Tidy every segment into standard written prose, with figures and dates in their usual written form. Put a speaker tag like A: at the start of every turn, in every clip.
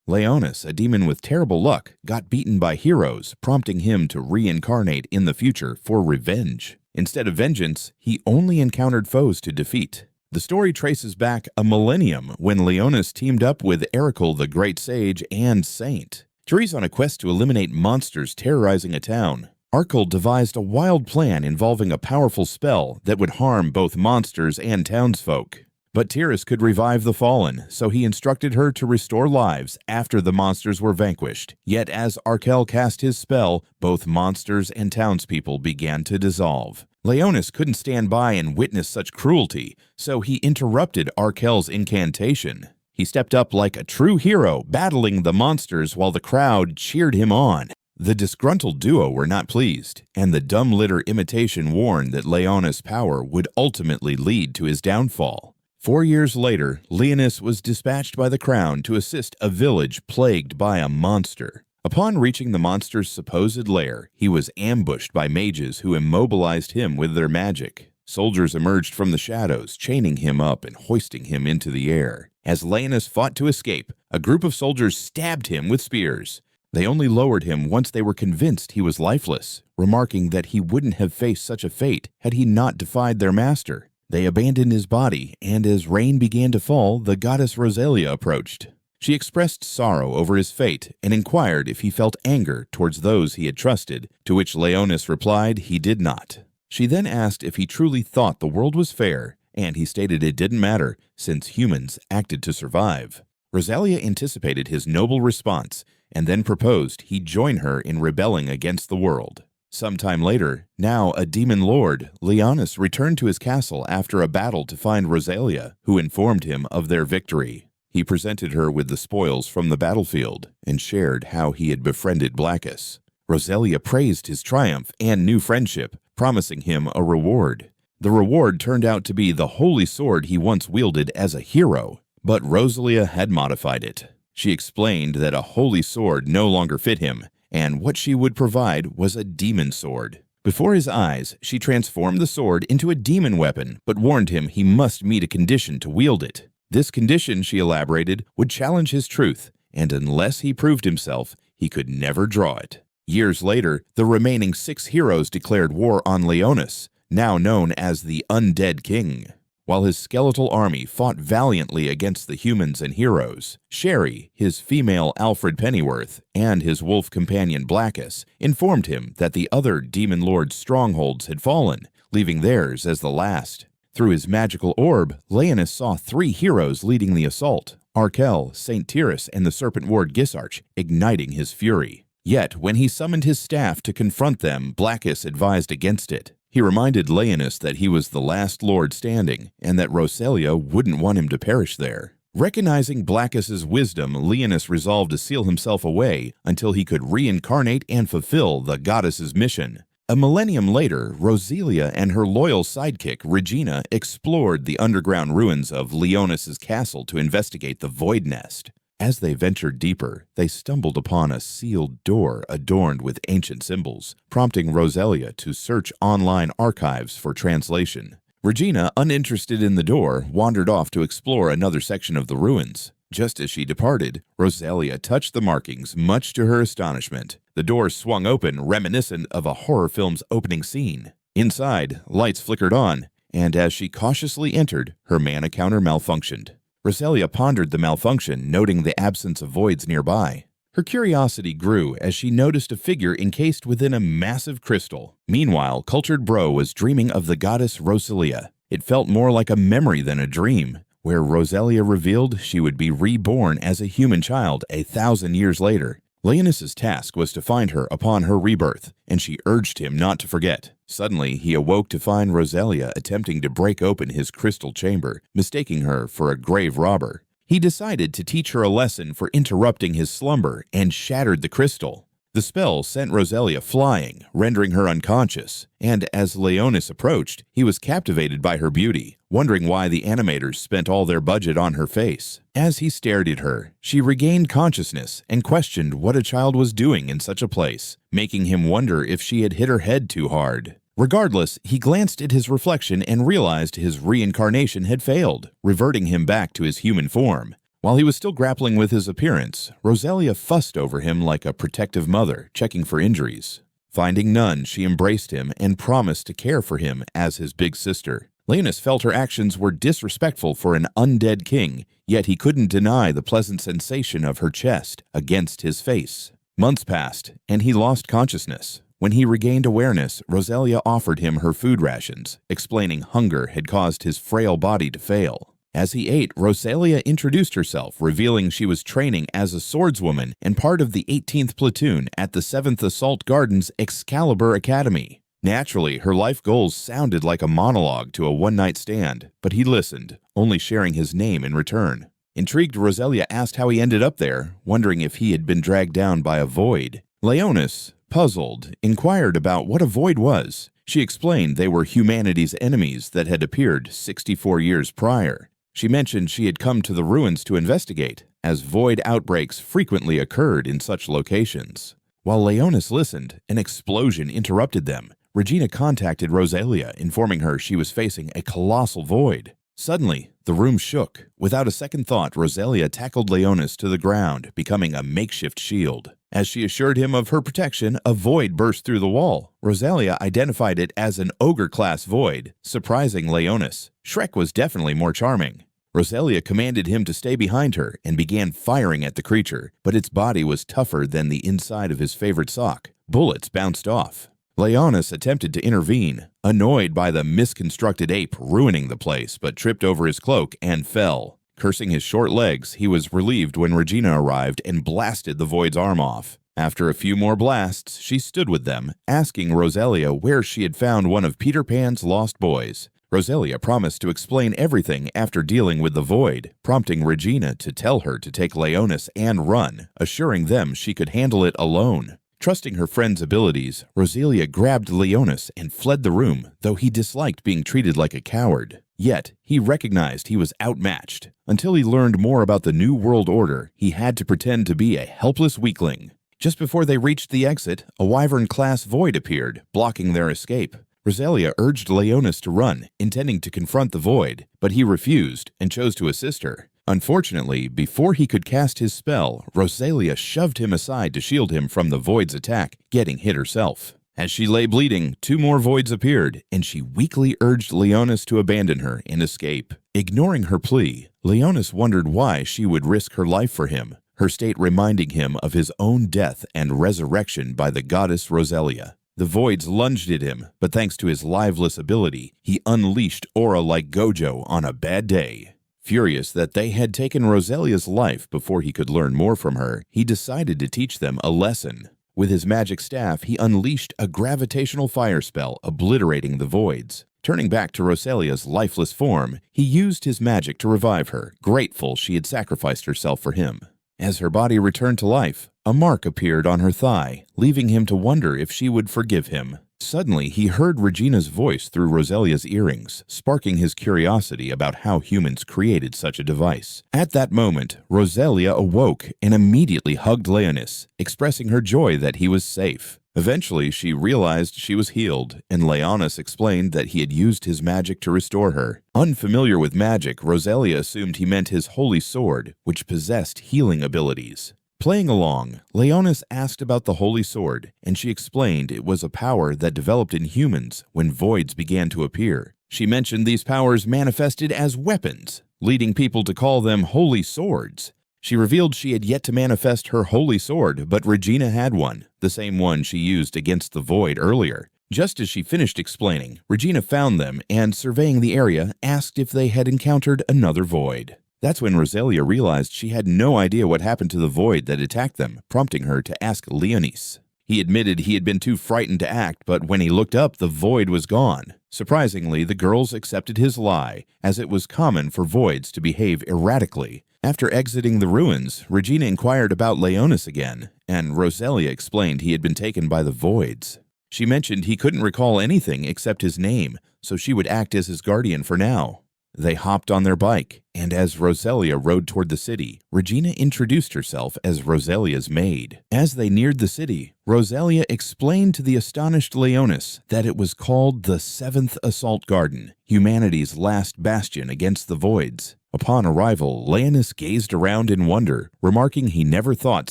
A: Leonis, a demon with terrible luck, got beaten by heroes, prompting him to reincarnate in the future for revenge. Instead of vengeance, he only encountered foes to defeat. The story traces back a millennium when Leonis teamed up with Erikel the Great Sage and Saint. Turi's on a quest to eliminate monsters terrorizing a town. Erikel devised a wild plan involving a powerful spell that would harm both monsters and townsfolk. But Tiris could revive the fallen, so he instructed her to restore lives after the monsters were vanquished. Yet as Erikel cast his spell, both monsters and townspeople began to dissolve. Leonis couldn't stand by and witness such cruelty, so he interrupted Erikel's incantation. He stepped up like a true hero, battling the monsters while the crowd cheered him on. The disgruntled duo were not pleased, and the dumb litter imitation warned that Leonis' power would ultimately lead to his downfall. 4 years later, Leonis was dispatched by the crown to assist a village plagued by a monster. Upon reaching the monster's supposed lair, he was ambushed by mages who immobilized him with their magic. Soldiers emerged from the shadows, chaining him up and hoisting him into the air. As Leonis fought to escape, a group of soldiers stabbed him with spears. They only lowered him once they were convinced he was lifeless, remarking that he wouldn't have faced such a fate had he not defied their master. They abandoned his body, and as rain began to fall, the goddess Rosalia approached. She expressed sorrow over his fate and inquired if he felt anger towards those he had trusted, to which Leonis replied he did not. She then asked if he truly thought the world was fair, and he stated it didn't matter, since humans acted to survive. Rosalia anticipated his noble response, and then proposed he join her in rebelling against the world. Sometime later, now a demon lord, Leonis returned to his castle after a battle to find Rosalia, who informed him of their victory. He presented her with the spoils from the battlefield and shared how he had befriended Blackus. Rosalia praised his triumph and new friendship, promising him a reward. The reward turned out to be the holy sword he once wielded as a hero, but Rosalia had modified it. She explained that a holy sword no longer fit him, and what she would provide was a demon sword. Before his eyes, she transformed the sword into a demon weapon, but warned him he must meet a condition to wield it. This condition, she elaborated, would challenge his truth, and unless he proved himself, he could never draw it. Years later, the remaining 6 heroes declared war on Leonis, now known as the Undead King. While his skeletal army fought valiantly against the humans and heroes, Sherry, his female Alfred Pennyworth, and his wolf companion Blackus informed him that the other demon lord's strongholds had fallen, leaving theirs as the last. Through his magical orb, Leonis saw 3 heroes leading the assault, Erikel, Saint Tiris, and the serpent ward Gisarch, igniting his fury. Yet, when he summoned his staff to confront them, Blackus advised against it. He reminded Leonis that he was the last lord standing, and that Rosalia wouldn't want him to perish there. Recognizing Blackus's wisdom, Leonis resolved to seal himself away until he could reincarnate and fulfill the goddess's mission. A millennium later, Rosalia and her loyal sidekick, Regina, explored the underground ruins of Leonis's castle to investigate the Void Nest. As they ventured deeper, they stumbled upon a sealed door adorned with ancient symbols, prompting Rosalia to search online archives for translation. Regina, uninterested in the door, wandered off to explore another section of the ruins. Just as she departed, Rosalia touched the markings, much to her astonishment. The door swung open, reminiscent of a horror film's opening scene. Inside, lights flickered on, and as she cautiously entered, her mana counter malfunctioned. Rosalia pondered the malfunction, noting the absence of voids nearby. Her curiosity grew as she noticed a figure encased within a massive crystal. Meanwhile, Cultured Bro was dreaming of the goddess Rosalia. It felt more like a memory than a dream, where Rosalia revealed she would be reborn as a human child 1,000 years later. Leonis's task was to find her upon her rebirth, and she urged him not to forget. Suddenly, he awoke to find Rosalia attempting to break open his crystal chamber, mistaking her for a grave robber. He decided to teach her a lesson for interrupting his slumber and shattered the crystal. The spell sent Rosalia flying, rendering her unconscious, and as Leonis approached, he was captivated by her beauty, wondering why the animators spent all their budget on her face. As he stared at her, she regained consciousness and questioned what a child was doing in such a place, making him wonder if she had hit her head too hard. Regardless, he glanced at his reflection and realized his reincarnation had failed, reverting him back to his human form. While he was still grappling with his appearance, Rosalia fussed over him like a protective mother, checking for injuries. Finding none, she embraced him and promised to care for him as his big sister. Leonis felt her actions were disrespectful for an undead king, yet he couldn't deny the pleasant sensation of her chest against his face. Months passed, and he lost consciousness. When he regained awareness, Rosalia offered him her food rations, explaining hunger had caused his frail body to fail. As he ate, Rosalia introduced herself, revealing she was training as a swordswoman and part of the 18th Platoon at the 7th Assault Garden's Excalibur Academy. Naturally, her life goals sounded like a monologue to a one-night stand, but he listened, only sharing his name in return. Intrigued, Rosalia asked how he ended up there, wondering if he had been dragged down by a void. Leonis, puzzled, inquired about what a void was. She explained they were humanity's enemies that had appeared 64 years prior. She mentioned she had come to the ruins to investigate, as void outbreaks frequently occurred in such locations. While Leonis listened, an explosion interrupted them. Regina contacted Rosalia, informing her she was facing a colossal void. Suddenly, the room shook. Without a second thought, Rosalia tackled Leonis to the ground, becoming a makeshift shield. As she assured him of her protection, a void burst through the wall. Rosalia identified it as an ogre-class void, surprising Leonis. Shrek was definitely more charming. Rosalia commanded him to stay behind her and began firing at the creature, but its body was tougher than the inside of his favorite sock. Bullets bounced off. Leonis attempted to intervene, annoyed by the misconstructed ape ruining the place, but tripped over his cloak and fell. Cursing his short legs, he was relieved when Regina arrived and blasted the void's arm off. After a few more blasts, she stood with them, asking Rosalia where she had found one of Peter Pan's lost boys. Rosalia promised to explain everything after dealing with the void, prompting Regina to tell her to take Leonis and run, assuring them she could handle it alone. Trusting her friend's abilities, Rosalia grabbed Leonis and fled the room, though he disliked being treated like a coward. Yet, he recognized he was outmatched. Until he learned more about the New World Order, he had to pretend to be a helpless weakling. Just before they reached the exit, a Wyvern-class void appeared, blocking their escape. Rosalia urged Leonis to run, intending to confront the void, but he refused and chose to assist her. Unfortunately, before he could cast his spell, Rosalia shoved him aside to shield him from the void's attack, getting hit herself. As she lay bleeding, 2 more voids appeared, and she weakly urged Leonis to abandon her and escape. Ignoring her plea, Leonis wondered why she would risk her life for him, her state reminding him of his own death and resurrection by the goddess Rosalia. The voids lunged at him, but thanks to his liveless ability, he unleashed aura like Gojo on a bad day. Furious that they had taken Rosalia's life before he could learn more from her, he decided to teach them a lesson. With his magic staff, he unleashed a gravitational fire spell, obliterating the voids. Turning back to Rosalia's lifeless form, he used his magic to revive her, grateful she had sacrificed herself for him. As her body returned to life, a mark appeared on her thigh, leaving him to wonder if she would forgive him. Suddenly, he heard Regina's voice through Rosalia's earrings, sparking his curiosity about how humans created such a device. At that moment, Rosalia awoke and immediately hugged Leonis, expressing her joy that he was safe. Eventually, she realized she was healed, and Leonis explained that he had used his magic to restore her. Unfamiliar with magic, Rosalia assumed he meant his holy sword, which possessed healing abilities. Playing along, Leonis asked about the holy sword, and she explained it was a power that developed in humans when voids began to appear. She mentioned these powers manifested as weapons, leading people to call them holy swords. She revealed she had yet to manifest her holy sword, but Regina had one, the same one she used against the void earlier. Just as she finished explaining, Regina found them and, surveying the area, asked if they had encountered another void. That's when Rosalia realized she had no idea what happened to the void that attacked them, prompting her to ask Leonis. He admitted he had been too frightened to act, but when he looked up, the void was gone. Surprisingly, the girls accepted his lie, as it was common for voids to behave erratically. After exiting the ruins, Regina inquired about Leonis again, and Rosalia explained he had been taken by the voids. She mentioned he couldn't recall anything except his name, so she would act as his guardian for now. They hopped on their bike, and as Rosalia rode toward the city, Regina introduced herself as Rosalia's maid. As they neared the city, Rosalia explained to the astonished Leonis that it was called the 7th Assault Garden, humanity's last bastion against the voids. Upon arrival, Leonis gazed around in wonder, remarking he never thought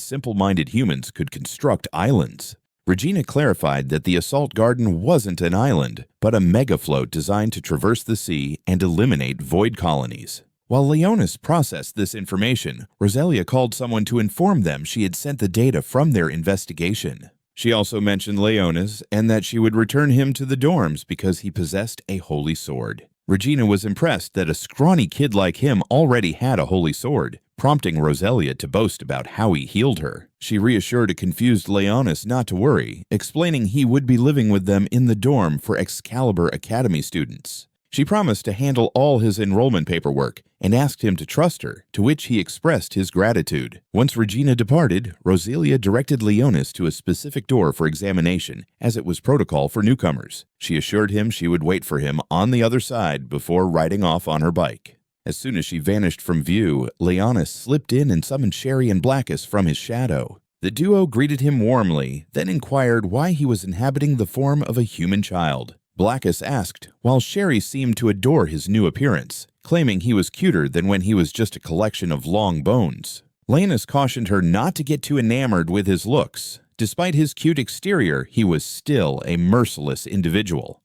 A: simple-minded humans could construct islands. Regina clarified that the assault garden wasn't an island, but a megafloat designed to traverse the sea and eliminate void colonies. While Leonis processed this information, Rosalia called someone to inform them she had sent the data from their investigation. She also mentioned Leonis and that she would return him to the dorms because he possessed a holy sword. Regina was impressed that a scrawny kid like him already had a holy sword, prompting Rosalia to boast about how he healed her. She reassured a confused Leonis not to worry, explaining he would be living with them in the dorm for Excalibur Academy students. She promised to handle all his enrollment paperwork and asked him to trust her, to which he expressed his gratitude. Once Regina departed, Rosalia directed Leonis to a specific door for examination, as it was protocol for newcomers. She assured him she would wait for him on the other side before riding off on her bike. As soon as she vanished from view, Leonis slipped in and summoned Sherry and Blackus from his shadow. The duo greeted him warmly, then inquired why he was inhabiting the form of a human child. Blackus asked, while Sherry seemed to adore his new appearance, claiming he was cuter than when he was just a collection of long bones. Leonis cautioned her not to get too enamored with his looks. Despite his cute exterior, he was still a merciless individual.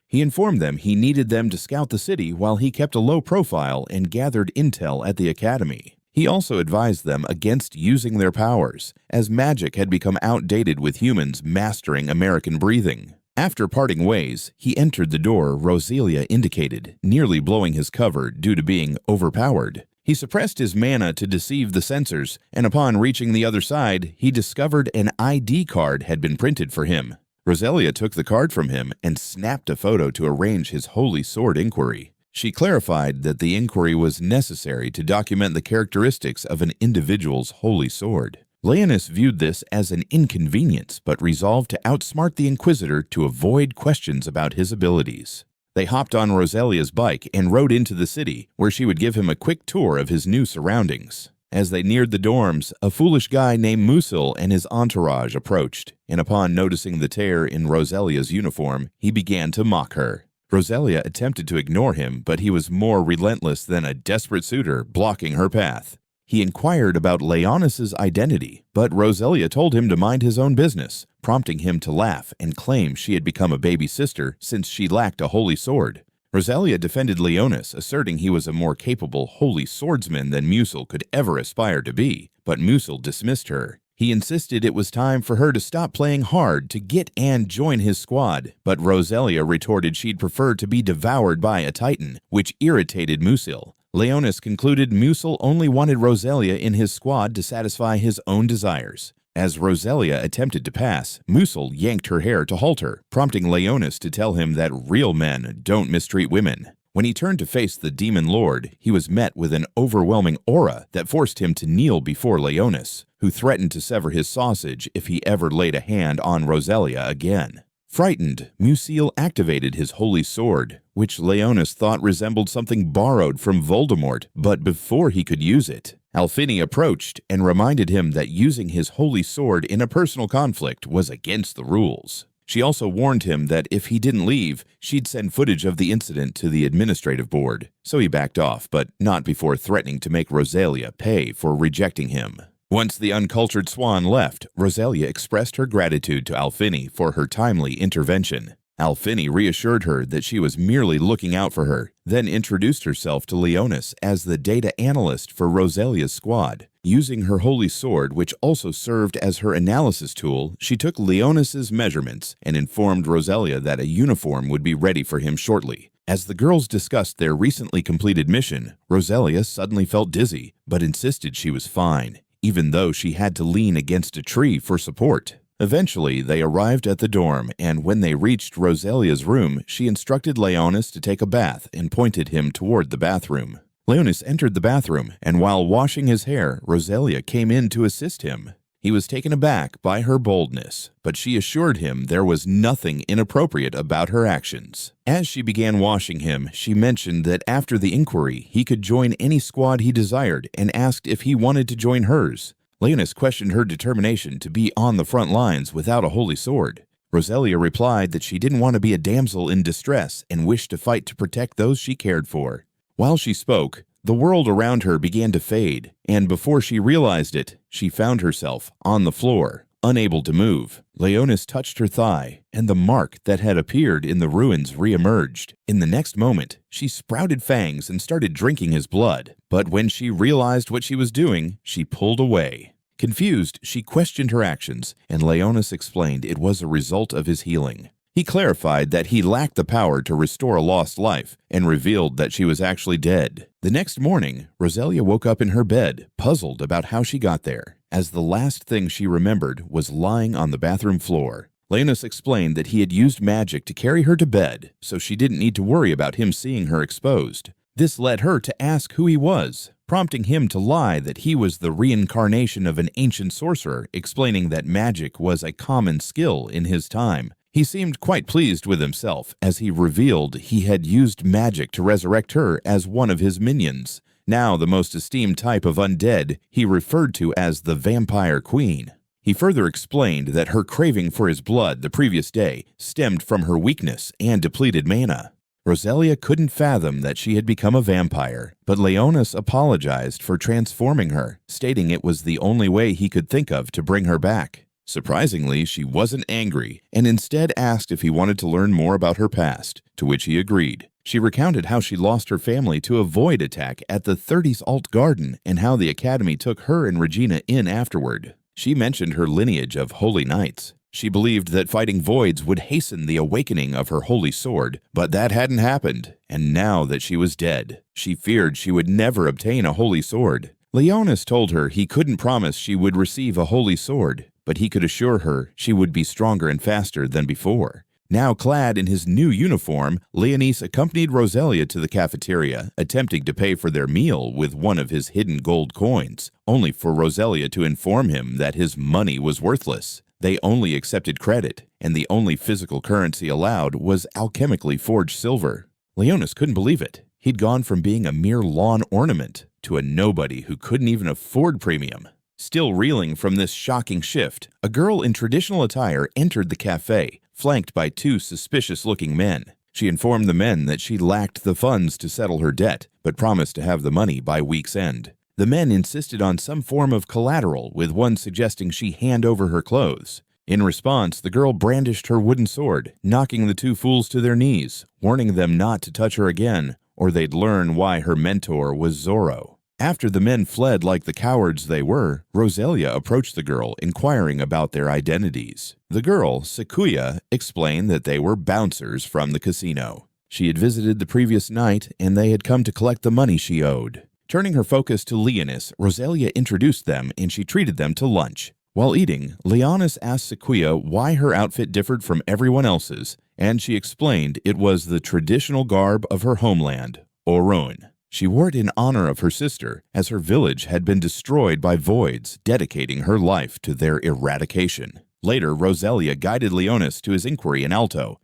A: He informed them he needed them to scout the city while he kept a low profile and gathered intel at the academy. He also advised them against using their powers, as magic had become outdated with humans mastering American breathing. After parting ways, he entered the door Rosalia indicated, nearly blowing his cover due to being overpowered. He suppressed his mana to deceive the sensors, and upon reaching the other side, he discovered an ID card had been printed for him. Rosalia took the card from him and snapped a photo to arrange his holy sword inquiry. She clarified that the inquiry was necessary to document the characteristics of an individual's holy sword. Leonis viewed this as an inconvenience, but resolved to outsmart the Inquisitor to avoid questions about his abilities. They hopped on Rosalia's bike and rode into the city, where she would give him a quick tour of his new surroundings. As they neared the dorms, a foolish guy named Musil and his entourage approached, and upon noticing the tear in Rosalia's uniform, he began to mock her. Rosalia attempted to ignore him, but he was more relentless than a desperate suitor, blocking her path. He inquired about Leonis's identity, but Rosalia told him to mind his own business, prompting him to laugh and claim she had become a baby sister since she lacked a holy sword. Rosalia defended Leonis, asserting he was a more capable holy swordsman than Musil could ever aspire to be, but Musil dismissed her. He insisted it was time for her to stop playing hard to get and join his squad, but Rosalia retorted she'd prefer to be devoured by a titan, which irritated Musil. Leonis concluded Musil only wanted Rosalia in his squad to satisfy his own desires. As Rosalia attempted to pass, Musil yanked her hair to halt her, prompting Leonis to tell him that real men don't mistreat women. When he turned to face the demon lord, he was met with an overwhelming aura that forced him to kneel before Leonis, who threatened to sever his sausage if he ever laid a hand on Rosalia again. Frightened, Musil activated his holy sword, which Leonis thought resembled something borrowed from Voldemort, but before he could use it, Alfini approached and reminded him that using his holy sword in a personal conflict was against the rules. She also warned him that if he didn't leave, she'd send footage of the incident to the administrative board, so he backed off, but not before threatening to make Rosalia pay for rejecting him. Once the uncultured swan left, Rosalia expressed her gratitude to Alfini for her timely intervention. Alfini reassured her that she was merely looking out for her, then introduced herself to Leonis as the data analyst for Rosalia's squad. Using her holy sword, which also served as her analysis tool, she took Leonis's measurements and informed Rosalia that a uniform would be ready for him shortly. As the girls discussed their recently completed mission, Rosalia suddenly felt dizzy, but insisted she was fine, even though she had to lean against a tree for support. Eventually, they arrived at the dorm, and when they reached Rosalia's room, she instructed Leonis to take a bath and pointed him toward the bathroom. Leonis entered the bathroom, and while washing his hair, Rosalia came in to assist him. He was taken aback by her boldness, but she assured him there was nothing inappropriate about her actions. As she began washing him, she mentioned that after the inquiry, he could join any squad he desired and asked if he wanted to join hers. Leonis questioned her determination to be on the front lines without a holy sword. Rosalia replied that she didn't want to be a damsel in distress and wished to fight to protect those she cared for. While she spoke, The world around her began to fade, and before she realized it, she found herself on the floor, unable to move. Leonis touched her thigh, and the mark that had appeared in the ruins re-emerged. In the next moment, she sprouted fangs and started drinking his blood. But when she realized what she was doing, she pulled away. Confused, she questioned her actions, and Leonis explained it was a result of his healing. He clarified that he lacked the power to restore a lost life and revealed that she was actually dead. The next morning, Roselia woke up in her bed, puzzled about how she got there, as the last thing she remembered was lying on the bathroom floor. Leonis explained that he had used magic to carry her to bed, so she didn't need to worry about him seeing her exposed. This led her to ask who he was, prompting him to lie that he was the reincarnation of an ancient sorcerer, explaining that magic was a common skill in his time. He seemed quite pleased with himself as he revealed he had used magic to resurrect her as one of his minions. Now the most esteemed type of undead he referred to as the Vampire Queen. He further explained that her craving for his blood the previous day stemmed from her weakness and depleted mana. Roselia couldn't fathom that she had become a vampire, but Leonis apologized for transforming her, stating it was the only way he could think of to bring her back. Surprisingly, she wasn't angry and instead asked if he wanted to learn more about her past, to which he agreed. She recounted how she lost her family to a void attack at the 30s Alt Garden and how the Academy took her and Regina in afterward. She mentioned her lineage of holy knights. She believed that fighting voids would hasten the awakening of her holy sword, but that hadn't happened, and now that she was dead, she feared she would never obtain a holy sword. Leonis told her he couldn't promise she would receive a holy sword, but he could assure her she would be stronger and faster than before. Now clad in his new uniform, Leonis accompanied Roselia to the cafeteria, attempting to pay for their meal with one of his hidden gold coins, only for Roselia to inform him that his money was worthless. They only accepted credit, and the only physical currency allowed was alchemically forged silver. Leonis couldn't believe it. He'd gone from being a mere lawn ornament to a nobody who couldn't even afford premium. Still reeling from this shocking shift, a girl in traditional attire entered the cafe, flanked by two suspicious-looking men. She informed the men that she lacked the funds to settle her debt, but promised to have the money by week's end. The men insisted on some form of collateral, with one suggesting she hand over her clothes. In response, the girl brandished her wooden sword, knocking the two fools to their knees, warning them not to touch her again, or they'd learn why her mentor was Zorro. After the men fled like the cowards they were, Roselia approached the girl, inquiring about their identities. The girl, Sakuya, explained that they were bouncers from the casino. She had visited the previous night, and they had come to collect the money she owed. Turning her focus to Leonis, Roselia introduced them, and she treated them to lunch. While eating, Leonis asked Sakuya why her outfit differed from everyone else's, and she explained it was the traditional garb of her homeland, Orun. She wore it in honor of her sister, as her village had been destroyed by voids, dedicating her life to their eradication. Later, Roselia guided Leonis to his inquiry in Alto.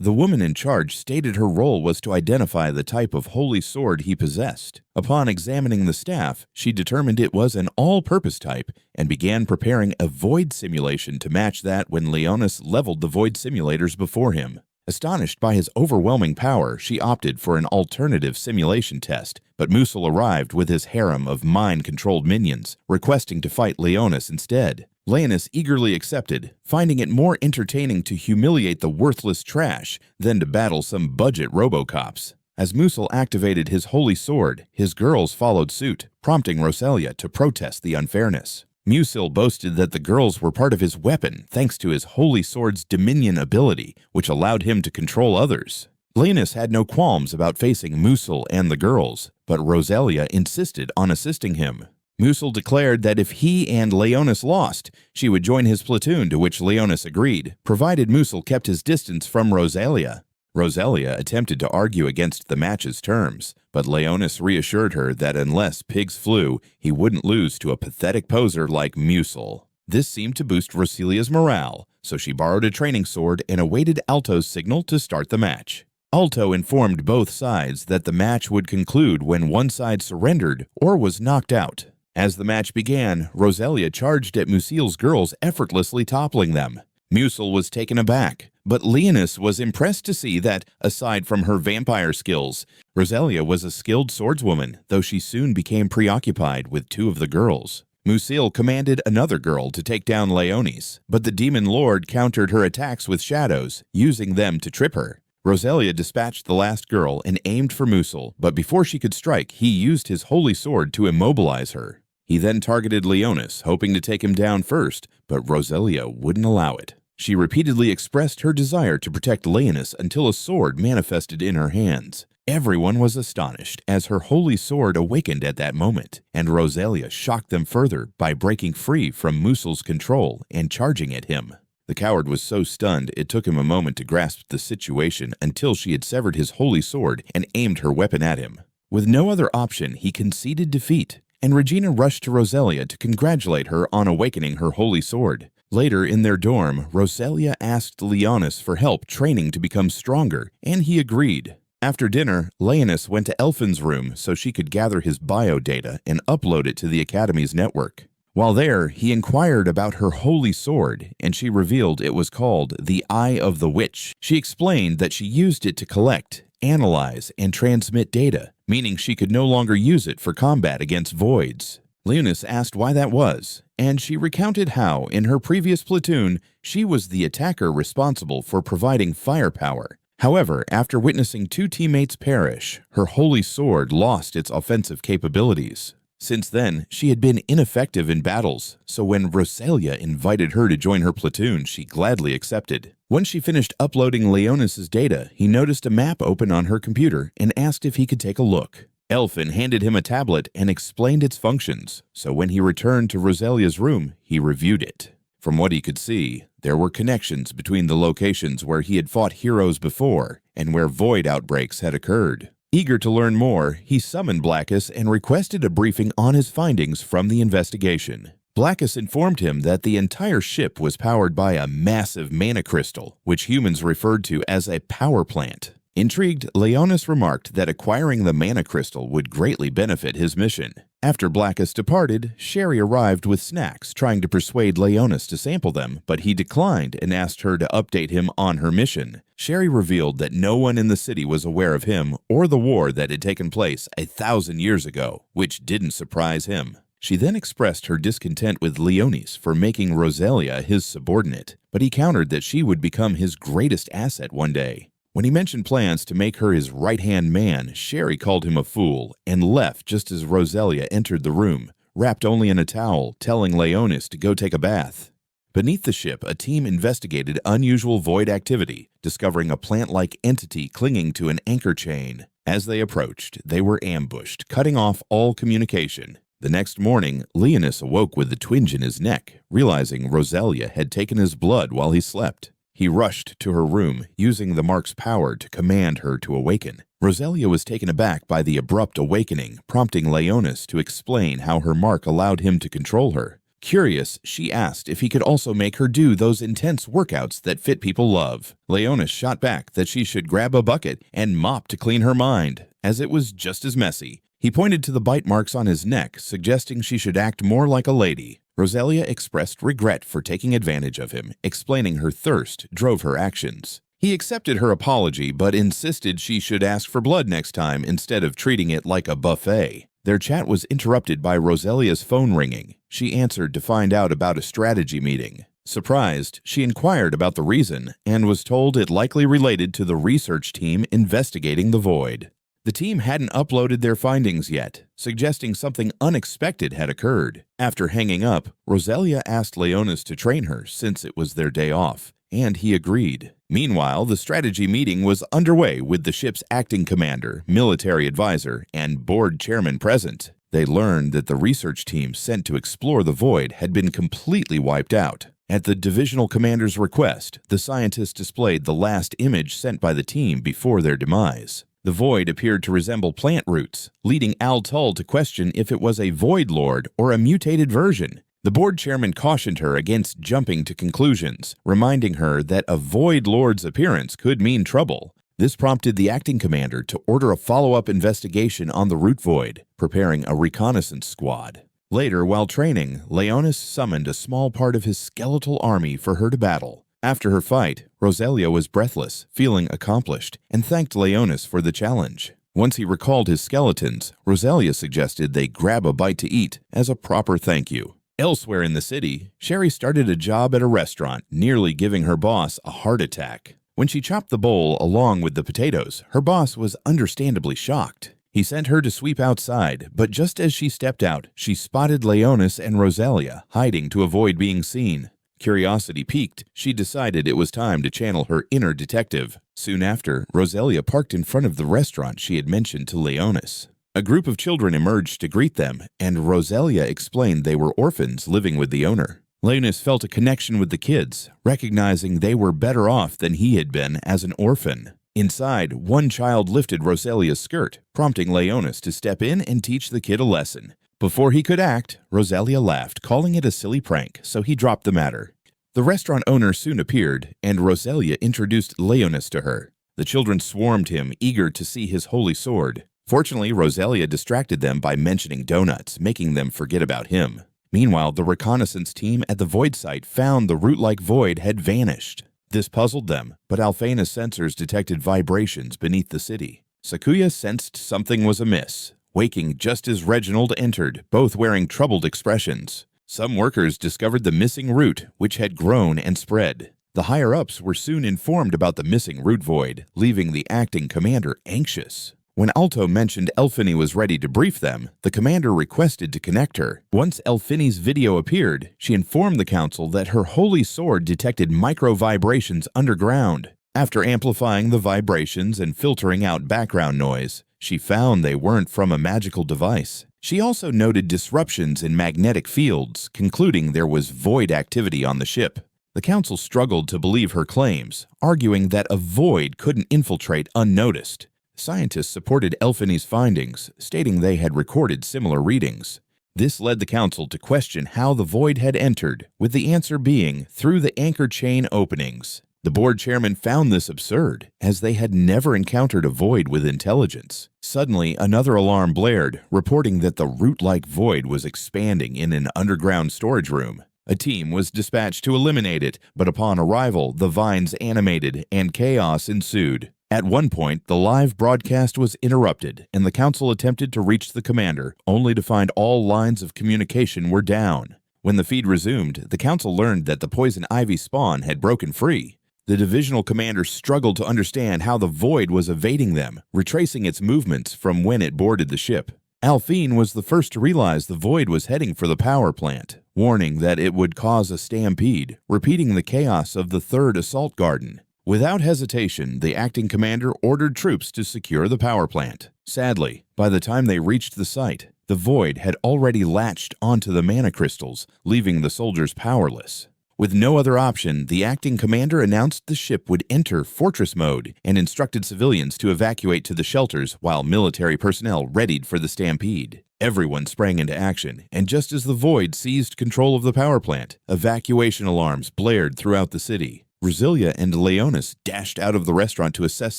A: The woman in charge stated her role was to identify the type of holy sword he possessed. Upon examining the staff, she determined it was an all-purpose type and began preparing a void simulation to match that when Leonis leveled the void simulators before him. Astonished by his overwhelming power, she opted for an alternative simulation test, but Musil arrived with his harem of mind-controlled minions, requesting to fight Leonis instead. Leonis eagerly accepted, finding it more entertaining to humiliate the worthless trash than to battle some budget Robocops. As Musil activated his holy sword, his girls followed suit, prompting Roselia to protest the unfairness. Musil boasted that the girls were part of his weapon thanks to his holy sword's dominion ability, which allowed him to control others. Leonis had no qualms about facing Musil and the girls, but Roselia insisted on assisting him. Musil declared that if he and Leonis lost, she would join his platoon, to which Leonis agreed, provided Musil kept his distance from Roselia. Roselia attempted to argue against the match's terms, but Leonis reassured her that unless pigs flew, he wouldn't lose to a pathetic poser like Musil. This seemed to boost Roselia's morale, so she borrowed a training sword and awaited Alto's signal to start the match. Alto informed both sides that the match would conclude when one side surrendered or was knocked out. As the match began, Roselia charged at Musil's girls, effortlessly toppling them. Musil was taken aback, But Leonis was impressed to see that, aside from her vampire skills, Roselia was a skilled swordswoman, though she soon became preoccupied with two of the girls. Musil commanded another girl to take down Leonis, but the demon lord countered her attacks with shadows, using them to trip her. Roselia dispatched the last girl and aimed for Musil, but before she could strike, he used his holy sword to immobilize her. He then targeted Leonis, hoping to take him down first, but Roselia wouldn't allow it. She repeatedly expressed her desire to protect Leonis until a sword manifested in her hands. Everyone was astonished as her holy sword awakened at that moment, and Roselia shocked them further by breaking free from Musil's control and charging at him. The coward was so stunned it took him a moment to grasp the situation until she had severed his holy sword and aimed her weapon at him. With no other option, he conceded defeat, and Regina rushed to Roselia to congratulate her on awakening her holy sword. Later in their dorm, Roselia asked Leonis for help training to become stronger, and he agreed. After dinner, Leonis went to Elfin's room so she could gather his bio data and upload it to the Academy's network. While there, he inquired about her holy sword, and she revealed it was called the Eye of the Witch. She explained that she used it to collect, analyze, and transmit data, meaning she could no longer use it for combat against voids. Leonis asked why that was, and she recounted how, in her previous platoon, she was the attacker responsible for providing firepower. However, after witnessing two teammates perish, her holy sword lost its offensive capabilities. Since then, she had been ineffective in battles, so when Roselia invited her to join her platoon, she gladly accepted. Once she finished uploading Leonis' data, he noticed a map open on her computer and asked if he could take a look. Elfin handed him a tablet and explained its functions, so when he returned to Roselia's room, he reviewed it. From what he could see, there were connections between the locations where he had fought heroes before and where void outbreaks had occurred. Eager to learn more, he summoned Blackus and requested a briefing on his findings from the investigation. Blackus informed him that the entire ship was powered by a massive mana crystal, which humans referred to as a power plant. Intrigued, Leonis remarked that acquiring the mana crystal would greatly benefit his mission. After Blackus departed, Sherry arrived with snacks, trying to persuade Leonis to sample them, but he declined and asked her to update him on her mission. Sherry revealed that no one in the city was aware of him or the war that had taken place 1,000 years ago, which didn't surprise him. She then expressed her discontent with Leonis for making Roselia his subordinate, but he countered that she would become his greatest asset one day. When he mentioned plans to make her his right-hand man, Sherry called him a fool and left just as Roselia entered the room, wrapped only in a towel, telling Leonis to go take a bath. Beneath the ship, a team investigated unusual void activity, discovering a plant-like entity clinging to an anchor chain. As they approached, they were ambushed, cutting off all communication. The next morning, Leonis awoke with a twinge in his neck, realizing Roselia had taken his blood while he slept. He rushed to her room, using the mark's power to command her to awaken. Roselia was taken aback by the abrupt awakening, prompting Leonis to explain how her mark allowed him to control her. Curious, she asked if he could also make her do those intense workouts that fit people love. Leonis shot back that she should grab a bucket and mop to clean her mind, as it was just as messy. He pointed to the bite marks on his neck, suggesting she should act more like a lady. Roselia expressed regret for taking advantage of him, explaining her thirst drove her actions. He accepted her apology, but insisted she should ask for blood next time instead of treating it like a buffet. Their chat was interrupted by Roselia's phone ringing. She answered to find out about a strategy meeting. Surprised, she inquired about the reason and was told it likely related to the research team investigating the void. The team hadn't uploaded their findings yet, suggesting something unexpected had occurred. After hanging up, Roselia asked Leonis to train her since it was their day off, and he agreed. Meanwhile, the strategy meeting was underway with the ship's acting commander, military advisor, and board chairman present. They learned that the research team sent to explore the void had been completely wiped out. At the divisional commander's request, the scientists displayed the last image sent by the team before their demise. The void appeared to resemble plant roots, leading Al Tull to question if it was a void lord or a mutated version. The board chairman cautioned her against jumping to conclusions, reminding her that a void lord's appearance could mean trouble. This prompted the acting commander to order a follow-up investigation on the root void, preparing a reconnaissance squad. Later, while training, Leonis summoned a small part of his skeletal army for her to battle. After her fight, Rosalia was breathless, feeling accomplished, and thanked Leonis for the challenge. Once he recalled his skeletons, Rosalia suggested they grab a bite to eat as a proper thank you. Elsewhere in the city, Sherry started a job at a restaurant, nearly giving her boss a heart attack. When she chopped the bowl along with the potatoes, her boss was understandably shocked. He sent her to sweep outside, but just as she stepped out, she spotted Leonis and Rosalia hiding to avoid being seen. Curiosity piqued, she decided it was time to channel her inner detective. Soon after, Rosalia parked in front of the restaurant she had mentioned to Leonis. A group of children emerged to greet them, and Rosalia explained they were orphans living with the owner. Leonis felt a connection with the kids, recognizing they were better off than he had been as an orphan. Inside, one child lifted Rosalia's skirt, prompting Leonis to step in and teach the kid a lesson. Before he could act, Rosalia laughed, calling it a silly prank, so he dropped the matter. The restaurant owner soon appeared, and Rosalia introduced Leonis to her. The children swarmed him, eager to see his holy sword. Fortunately, Rosalia distracted them by mentioning donuts, making them forget about him. Meanwhile, the reconnaissance team at the void site found the root-like void had vanished. This puzzled them, but Alphena's sensors detected vibrations beneath the city. Sakuya sensed something was amiss, waking just as Reginald entered, both wearing troubled expressions. Some workers discovered the missing root, which had grown and spread. The higher-ups were soon informed about the missing root void, leaving the acting commander anxious. When Alto mentioned Elphiny was ready to brief them, the commander requested to connect her. Once Elphiny's video appeared, she informed the council that her holy sword detected micro-vibrations underground. After amplifying the vibrations and filtering out background noise, she found they weren't from a magical device. She also noted disruptions in magnetic fields, concluding there was void activity on the ship. The council struggled to believe her claims, arguing that a void couldn't infiltrate unnoticed. Scientists supported Elphiny's findings, stating they had recorded similar readings. This led the council to question how the void had entered, with the answer being through the anchor chain openings. The board chairman found this absurd, as they had never encountered a void with intelligence. Suddenly, another alarm blared, reporting that the root-like void was expanding in an underground storage room. A team was dispatched to eliminate it, but upon arrival, the vines animated and chaos ensued. At one point, the live broadcast was interrupted, and the council attempted to reach the commander, only to find all lines of communication were down. When the feed resumed, the council learned that the poison ivy spawn had broken free. The divisional commander struggled to understand how the void was evading them, retracing its movements from when it boarded the ship. Alphine was the first to realize the void was heading for the power plant, warning that it would cause a stampede, repeating the chaos of the third assault garden. Without hesitation, the acting commander ordered troops to secure the power plant. Sadly, by the time they reached the site, the void had already latched onto the mana crystals, leaving the soldiers powerless. With no other option, the acting commander announced the ship would enter fortress mode and instructed civilians to evacuate to the shelters while military personnel readied for the stampede. Everyone sprang into action, and just as the void seized control of the power plant, evacuation alarms blared throughout the city. Rosalia and Leonis dashed out of the restaurant to assess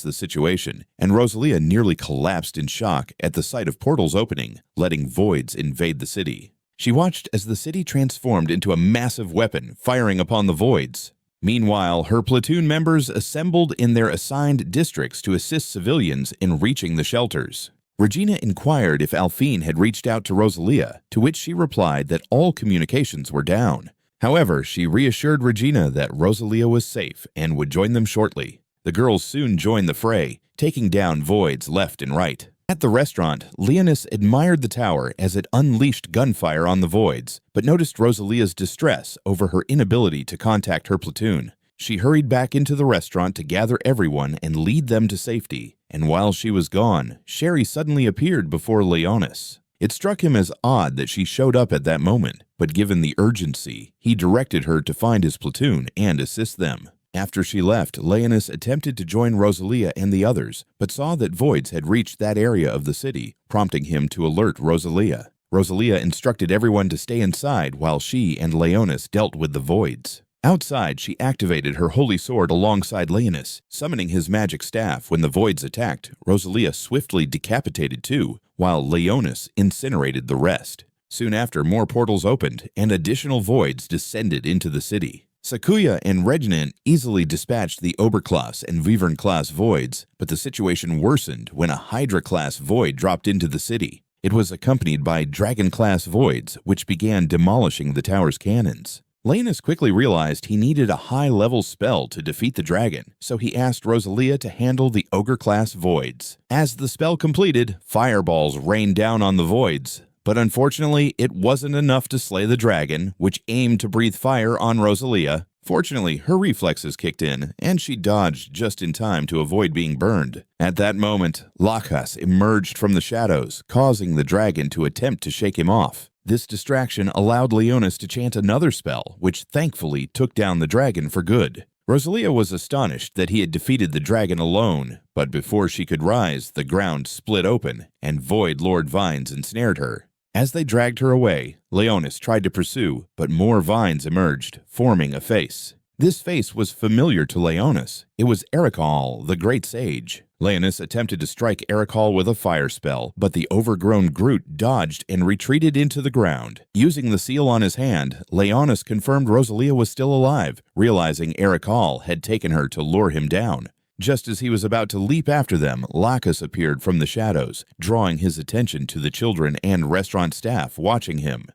A: the situation, and Rosalia nearly collapsed in shock at the sight of portals opening, letting voids invade the city. She watched as the city transformed into a massive weapon, firing upon the voids. Meanwhile, her platoon members assembled in their assigned districts to assist civilians in reaching the shelters. Regina inquired if Alphine had reached out to Rosalia, to which she replied that all communications were down. However, she reassured Regina that Rosalia was safe and would join them shortly. The girls soon joined the fray, taking down voids left and right. At the restaurant, Leonis admired the tower as it unleashed gunfire on the voids, but noticed Rosalia's distress over her inability to contact her platoon. She hurried back into the restaurant to gather everyone and lead them to safety, and while she was gone, Sherry suddenly appeared before Leonis. It struck him as odd that she showed up at that moment, but given the urgency, he directed her to find his platoon and assist them. After she left, Leonis attempted to join Rosalia and the others, but saw that voids had reached that area of the city, prompting him to alert Rosalia. Rosalia instructed everyone to stay inside while she and Leonis dealt with the voids. Outside, she activated her holy sword alongside Leonis, summoning his magic staff. When the voids attacked, Rosalia swiftly decapitated two, while Leonis incinerated the rest. Soon after, more portals opened, and additional voids descended into the city. Sakuya and Regnant easily dispatched the Oberklasse and Wyvern-class voids, but the situation worsened when a Hydra-class void dropped into the city. It was accompanied by Dragon-class voids, which began demolishing the tower's cannons. Leonis quickly realized he needed a high-level spell to defeat the dragon, so he asked Rosalia to handle the Ogre-class voids. As the spell completed, fireballs rained down on the voids, but unfortunately it wasn't enough to slay the dragon, which aimed to breathe fire on Rosalia. Fortunately, her reflexes kicked in, and she dodged just in time to avoid being burned. At that moment, Lachas emerged from the shadows, causing the dragon to attempt to shake him off. This distraction allowed Leonis to chant another spell, which thankfully took down the dragon for good. Rosalia was astonished that he had defeated the dragon alone, but before she could rise, the ground split open, and Void Lord Vines ensnared her. As they dragged her away, Leonis tried to pursue, but more vines emerged, forming a face. This face was familiar to Leonis. It was Ericol, the Great Sage. Leonis attempted to strike Ericol with a fire spell, but the overgrown Groot dodged and retreated into the ground. Using the seal on his hand, Leonis confirmed Rosalia was still alive, realizing Ericol had taken her to lure him down. Just as he was about to leap after them, Lachas appeared from the shadows, drawing his attention to the children and restaurant staff watching him.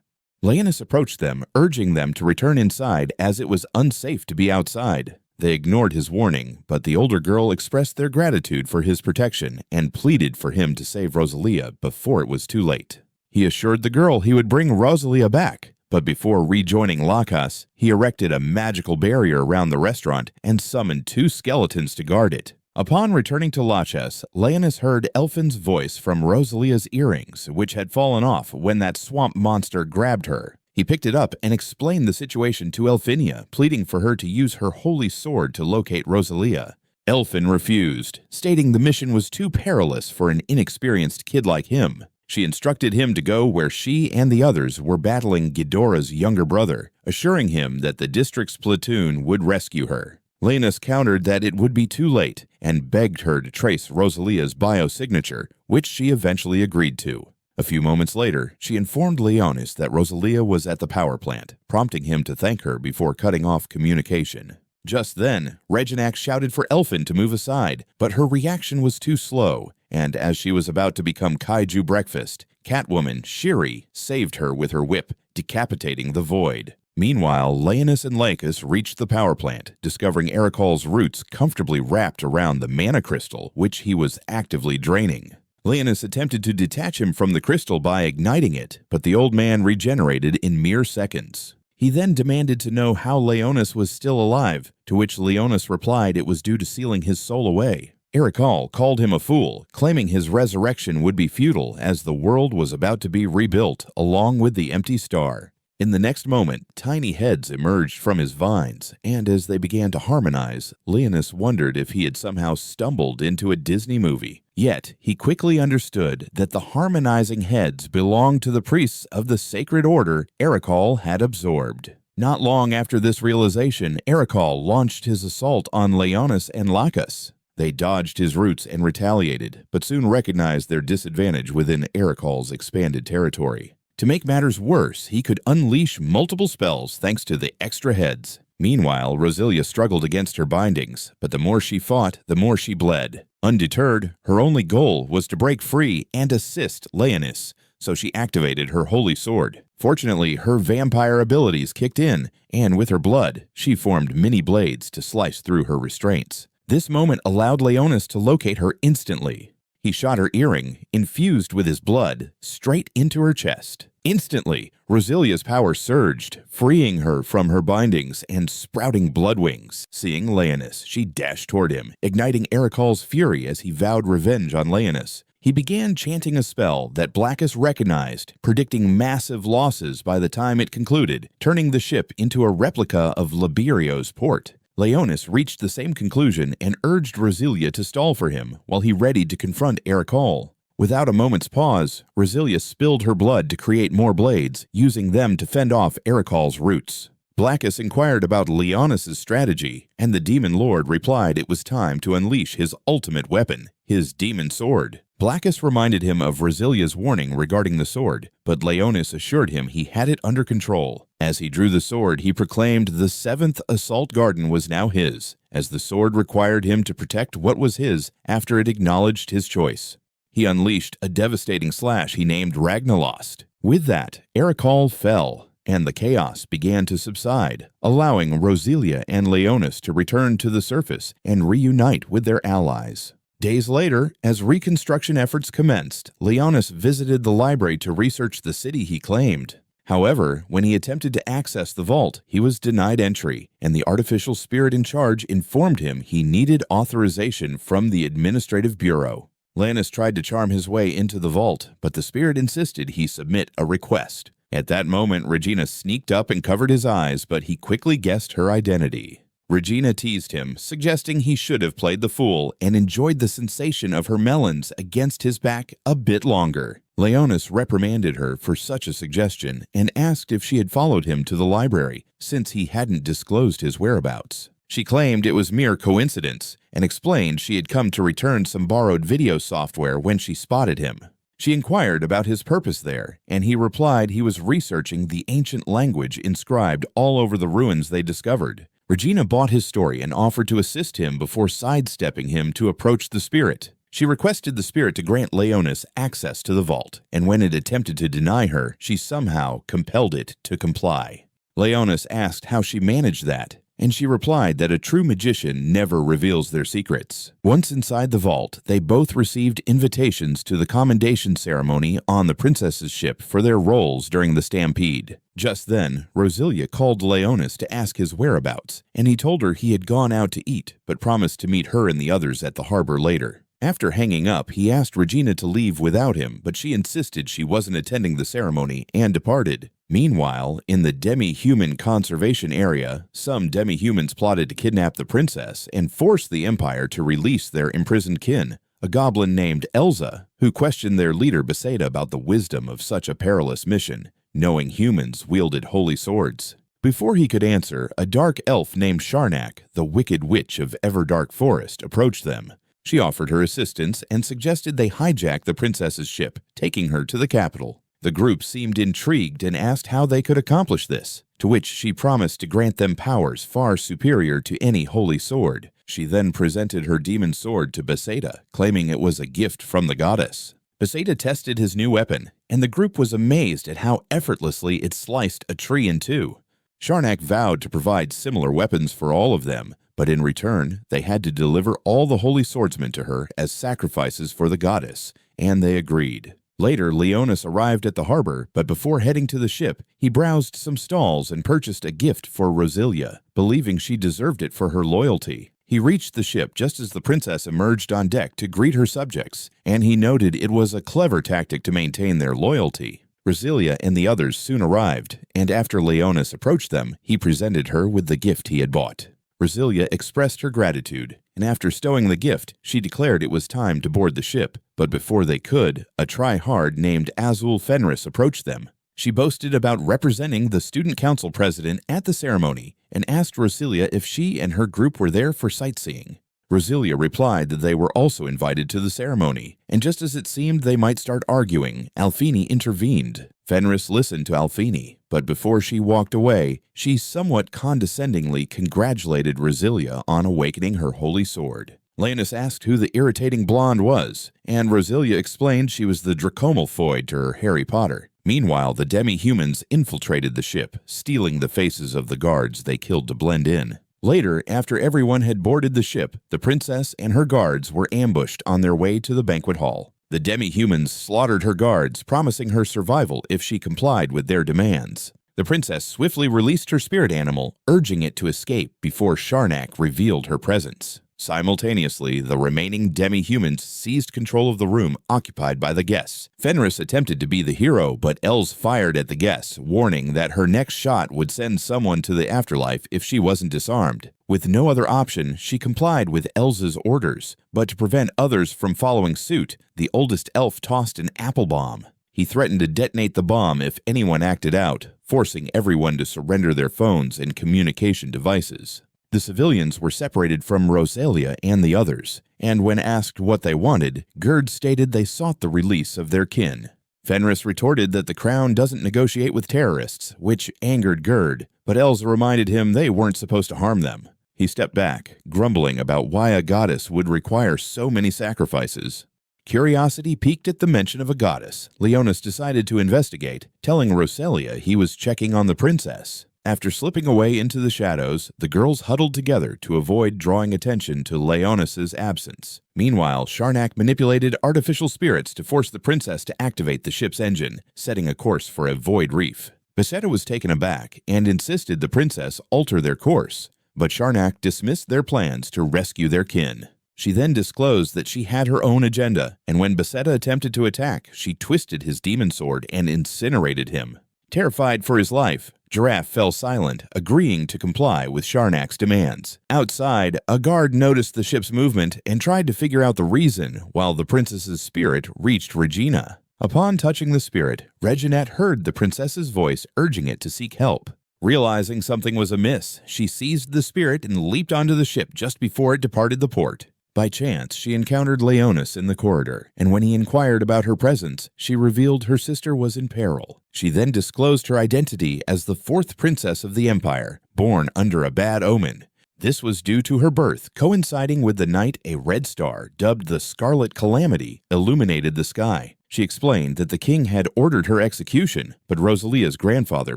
A: Leonis approached them, urging them to return inside as it was unsafe to be outside. They ignored his warning, but the older girl expressed their gratitude for his protection and pleaded for him to save Rosalia before it was too late. He assured the girl he would bring Rosalia back, but before rejoining Lachas, he erected a magical barrier around the restaurant and summoned 2 skeletons to guard it. Upon returning to Lachas, Leonis heard Elfin's voice from Rosalia's earrings, which had fallen off when that swamp monster grabbed her. He picked it up and explained the situation to Elfinia, pleading for her to use her holy sword to locate Rosalia. Elfin refused, stating the mission was too perilous for an inexperienced kid like him. She instructed him to go where she and the others were battling Ghidorah's younger brother, assuring him that the district's platoon would rescue her. Leonis countered that it would be too late and begged her to trace Rosalia's biosignature, which she eventually agreed to. A few moments later, she informed Leonis that Rosalia was at the power plant, prompting him to thank her before cutting off communication. Just then, Reginald shouted for Elfin to move aside, but her reaction was too slow, and as she was about to become kaiju breakfast, Catwoman Shiri saved her with her whip, decapitating the Void. Meanwhile, Leonis and Lachas reached the power plant, discovering Ericol's roots comfortably wrapped around the mana crystal, which he was actively draining. Leonis attempted to detach him from the crystal by igniting it, but the old man regenerated in mere seconds. He then demanded to know how Leonis was still alive, to which Leonis replied it was due to sealing his soul away. Ericol called him a fool, claiming his resurrection would be futile as the world was about to be rebuilt along with the empty star. In the next moment, tiny heads emerged from his vines, and as they began to harmonize, Leonis wondered if he had somehow stumbled into a Disney movie. Yet, he quickly understood that the harmonizing heads belonged to the priests of the sacred order Ericol had absorbed. Not long after this realization, Ericol launched his assault on Leonis and Lachas. They dodged his roots and retaliated, but soon recognized their disadvantage within Ericol's expanded territory. To make matters worse, he could unleash multiple spells thanks to the extra heads. Meanwhile, Rosalia struggled against her bindings, but the more she fought, the more she bled. Undeterred, her only goal was to break free and assist Leonis, so she activated her holy sword. Fortunately, her vampire abilities kicked in, and with her blood, she formed mini blades to slice through her restraints. This moment allowed Leonis to locate her instantly. He shot her earring, infused with his blood, straight into her chest. Instantly, Rosalia's power surged, freeing her from her bindings and sprouting blood wings. Seeing Leonis, she dashed toward him, igniting Ericol's fury as he vowed revenge on Leonis. He began chanting a spell that Blackus recognized, predicting massive losses by the time it concluded, turning the ship into a replica of Liberio's port. Leonis reached the same conclusion and urged Rosalia to stall for him while he readied to confront Ericol. Without a moment's pause, Rosalia spilled her blood to create more blades, using them to fend off Ericol's roots. Blackus inquired about Leonis's strategy, and the demon lord replied it was time to unleash his ultimate weapon, his demon sword. Blackus reminded him of Rosilia's warning regarding the sword, but Leonis assured him he had it under control. As he drew the sword, he proclaimed the 7th assault garden was now his, as the sword required him to protect what was his after it acknowledged his choice. He unleashed a devastating slash he named Ragnalost. With that, Ericol fell, and the chaos began to subside, allowing Rosilia and Leonis to return to the surface and reunite with their allies. Days later, as reconstruction efforts commenced, Leonis visited the library to research the city he claimed. However, when he attempted to access the vault, he was denied entry, and the artificial spirit in charge informed him he needed authorization from the Administrative Bureau. Leonis tried to charm his way into the vault, but the spirit insisted he submit a request. At that moment, Regina sneaked up and covered his eyes, but he quickly guessed her identity. Regina teased him, suggesting he should have played the fool and enjoyed the sensation of her melons against his back a bit longer. Leonis reprimanded her for such a suggestion and asked if she had followed him to the library, since he hadn't disclosed his whereabouts. She claimed it was mere coincidence and explained she had come to return some borrowed video software when she spotted him. She inquired about his purpose there, and he replied he was researching the ancient language inscribed all over the ruins they discovered. Regina bought his story and offered to assist him before sidestepping him to approach the spirit. She requested the spirit to grant Leonis access to the vault, and when it attempted to deny her, she somehow compelled it to comply. Leonis asked how she managed that, and she replied that a true magician never reveals their secrets. Once inside the vault, they both received invitations to the commendation ceremony on the princess's ship for their roles during the stampede. Just then, Rosilia called Leonis to ask his whereabouts, and he told her he had gone out to eat, but promised to meet her and the others at the harbor later. After hanging up, he asked Regina to leave without him, but she insisted she wasn't attending the ceremony and departed. Meanwhile, in the demi-human conservation area, some demi-humans plotted to kidnap the princess and force the Empire to release their imprisoned kin, a goblin named Elza, who questioned their leader Beseda about the wisdom of such a perilous mission, knowing humans wielded holy swords. Before he could answer, a dark elf named Sharnak, the wicked witch of Everdark Forest, approached them. She offered her assistance and suggested they hijack the princess's ship, taking her to the capital. The group seemed intrigued and asked how they could accomplish this, to which she promised to grant them powers far superior to any holy sword. She then presented her demon sword to Beseda, claiming it was a gift from the goddess. Beseda tested his new weapon, and the group was amazed at how effortlessly it sliced a tree in two. Sharnak vowed to provide similar weapons for all of them, but in return, they had to deliver all the holy swordsmen to her as sacrifices for the goddess, and they agreed. Later, Leonis arrived at the harbor, but before heading to the ship, he browsed some stalls and purchased a gift for Rosilia, believing she deserved it for her loyalty. He reached the ship just as the princess emerged on deck to greet her subjects, and he noted it was a clever tactic to maintain their loyalty. Rosilia and the others soon arrived, and after Leonis approached them, he presented her with the gift he had bought. Rosilia expressed her gratitude, and after stowing the gift, she declared it was time to board the ship. But before they could, a try-hard named Azul Fenris approached them. She boasted about representing the student council president at the ceremony and asked Rosilia if she and her group were there for sightseeing. Rosilia replied that they were also invited to the ceremony, and just as it seemed they might start arguing, Alfini intervened. Fenris listened to Alfini, but before she walked away, she somewhat condescendingly congratulated Rosilia on awakening her holy sword. Leonis asked who the irritating blonde was, and Rosilia explained she was the Dracomalfoid to her Harry Potter. Meanwhile, the demi-humans infiltrated the ship, stealing the faces of the guards they killed to blend in. Later, after everyone had boarded the ship, the princess and her guards were ambushed on their way to the banquet hall. The demi-humans slaughtered her guards, promising her survival if she complied with their demands. The princess swiftly released her spirit animal, urging it to escape before Sharnak revealed her presence. Simultaneously, the remaining demi-humans seized control of the room occupied by the guests. Fenris attempted to be the hero, but Els fired at the guests, warning that her next shot would send someone to the afterlife if she wasn't disarmed. With no other option, she complied with Els's orders, but to prevent others from following suit, the oldest elf tossed an apple bomb. He threatened to detonate the bomb if anyone acted out, forcing everyone to surrender their phones and communication devices. The civilians were separated from Rosalia and the others, and when asked what they wanted, Gerd stated they sought the release of their kin. Fenris retorted that the crown doesn't negotiate with terrorists, which angered Gerd, but Elsa reminded him they weren't supposed to harm them. He stepped back, grumbling about why a goddess would require so many sacrifices. Curiosity piqued at the mention of a goddess. Leonis decided to investigate, telling Rosalia he was checking on the princess. After slipping away into the shadows, the girls huddled together to avoid drawing attention to Leonis's absence. Meanwhile, Sharnak manipulated artificial spirits to force the princess to activate the ship's engine, setting a course for a void reef. Basetta was taken aback and insisted the princess alter their course, but Sharnak dismissed their plans to rescue their kin. She then disclosed that she had her own agenda, and when Basetta attempted to attack, she twisted his demon sword and incinerated him. Terrified for his life, Giraffe fell silent, agreeing to comply with Sharnak's demands. Outside, a guard noticed the ship's movement and tried to figure out the reason, while the princess's spirit reached Regina. Upon touching the spirit, Reginette heard the princess's voice urging it to seek help. Realizing something was amiss, she seized the spirit and leaped onto the ship just before it departed the port. By chance, she encountered Leonis in the corridor, and when he inquired about her presence, she revealed her sister was in peril. She then disclosed her identity as the fourth princess of the Empire, born under a bad omen. This was due to her birth, coinciding with the night a red star, dubbed the Scarlet Calamity, illuminated the sky. She explained that the king had ordered her execution, but Rosalia's grandfather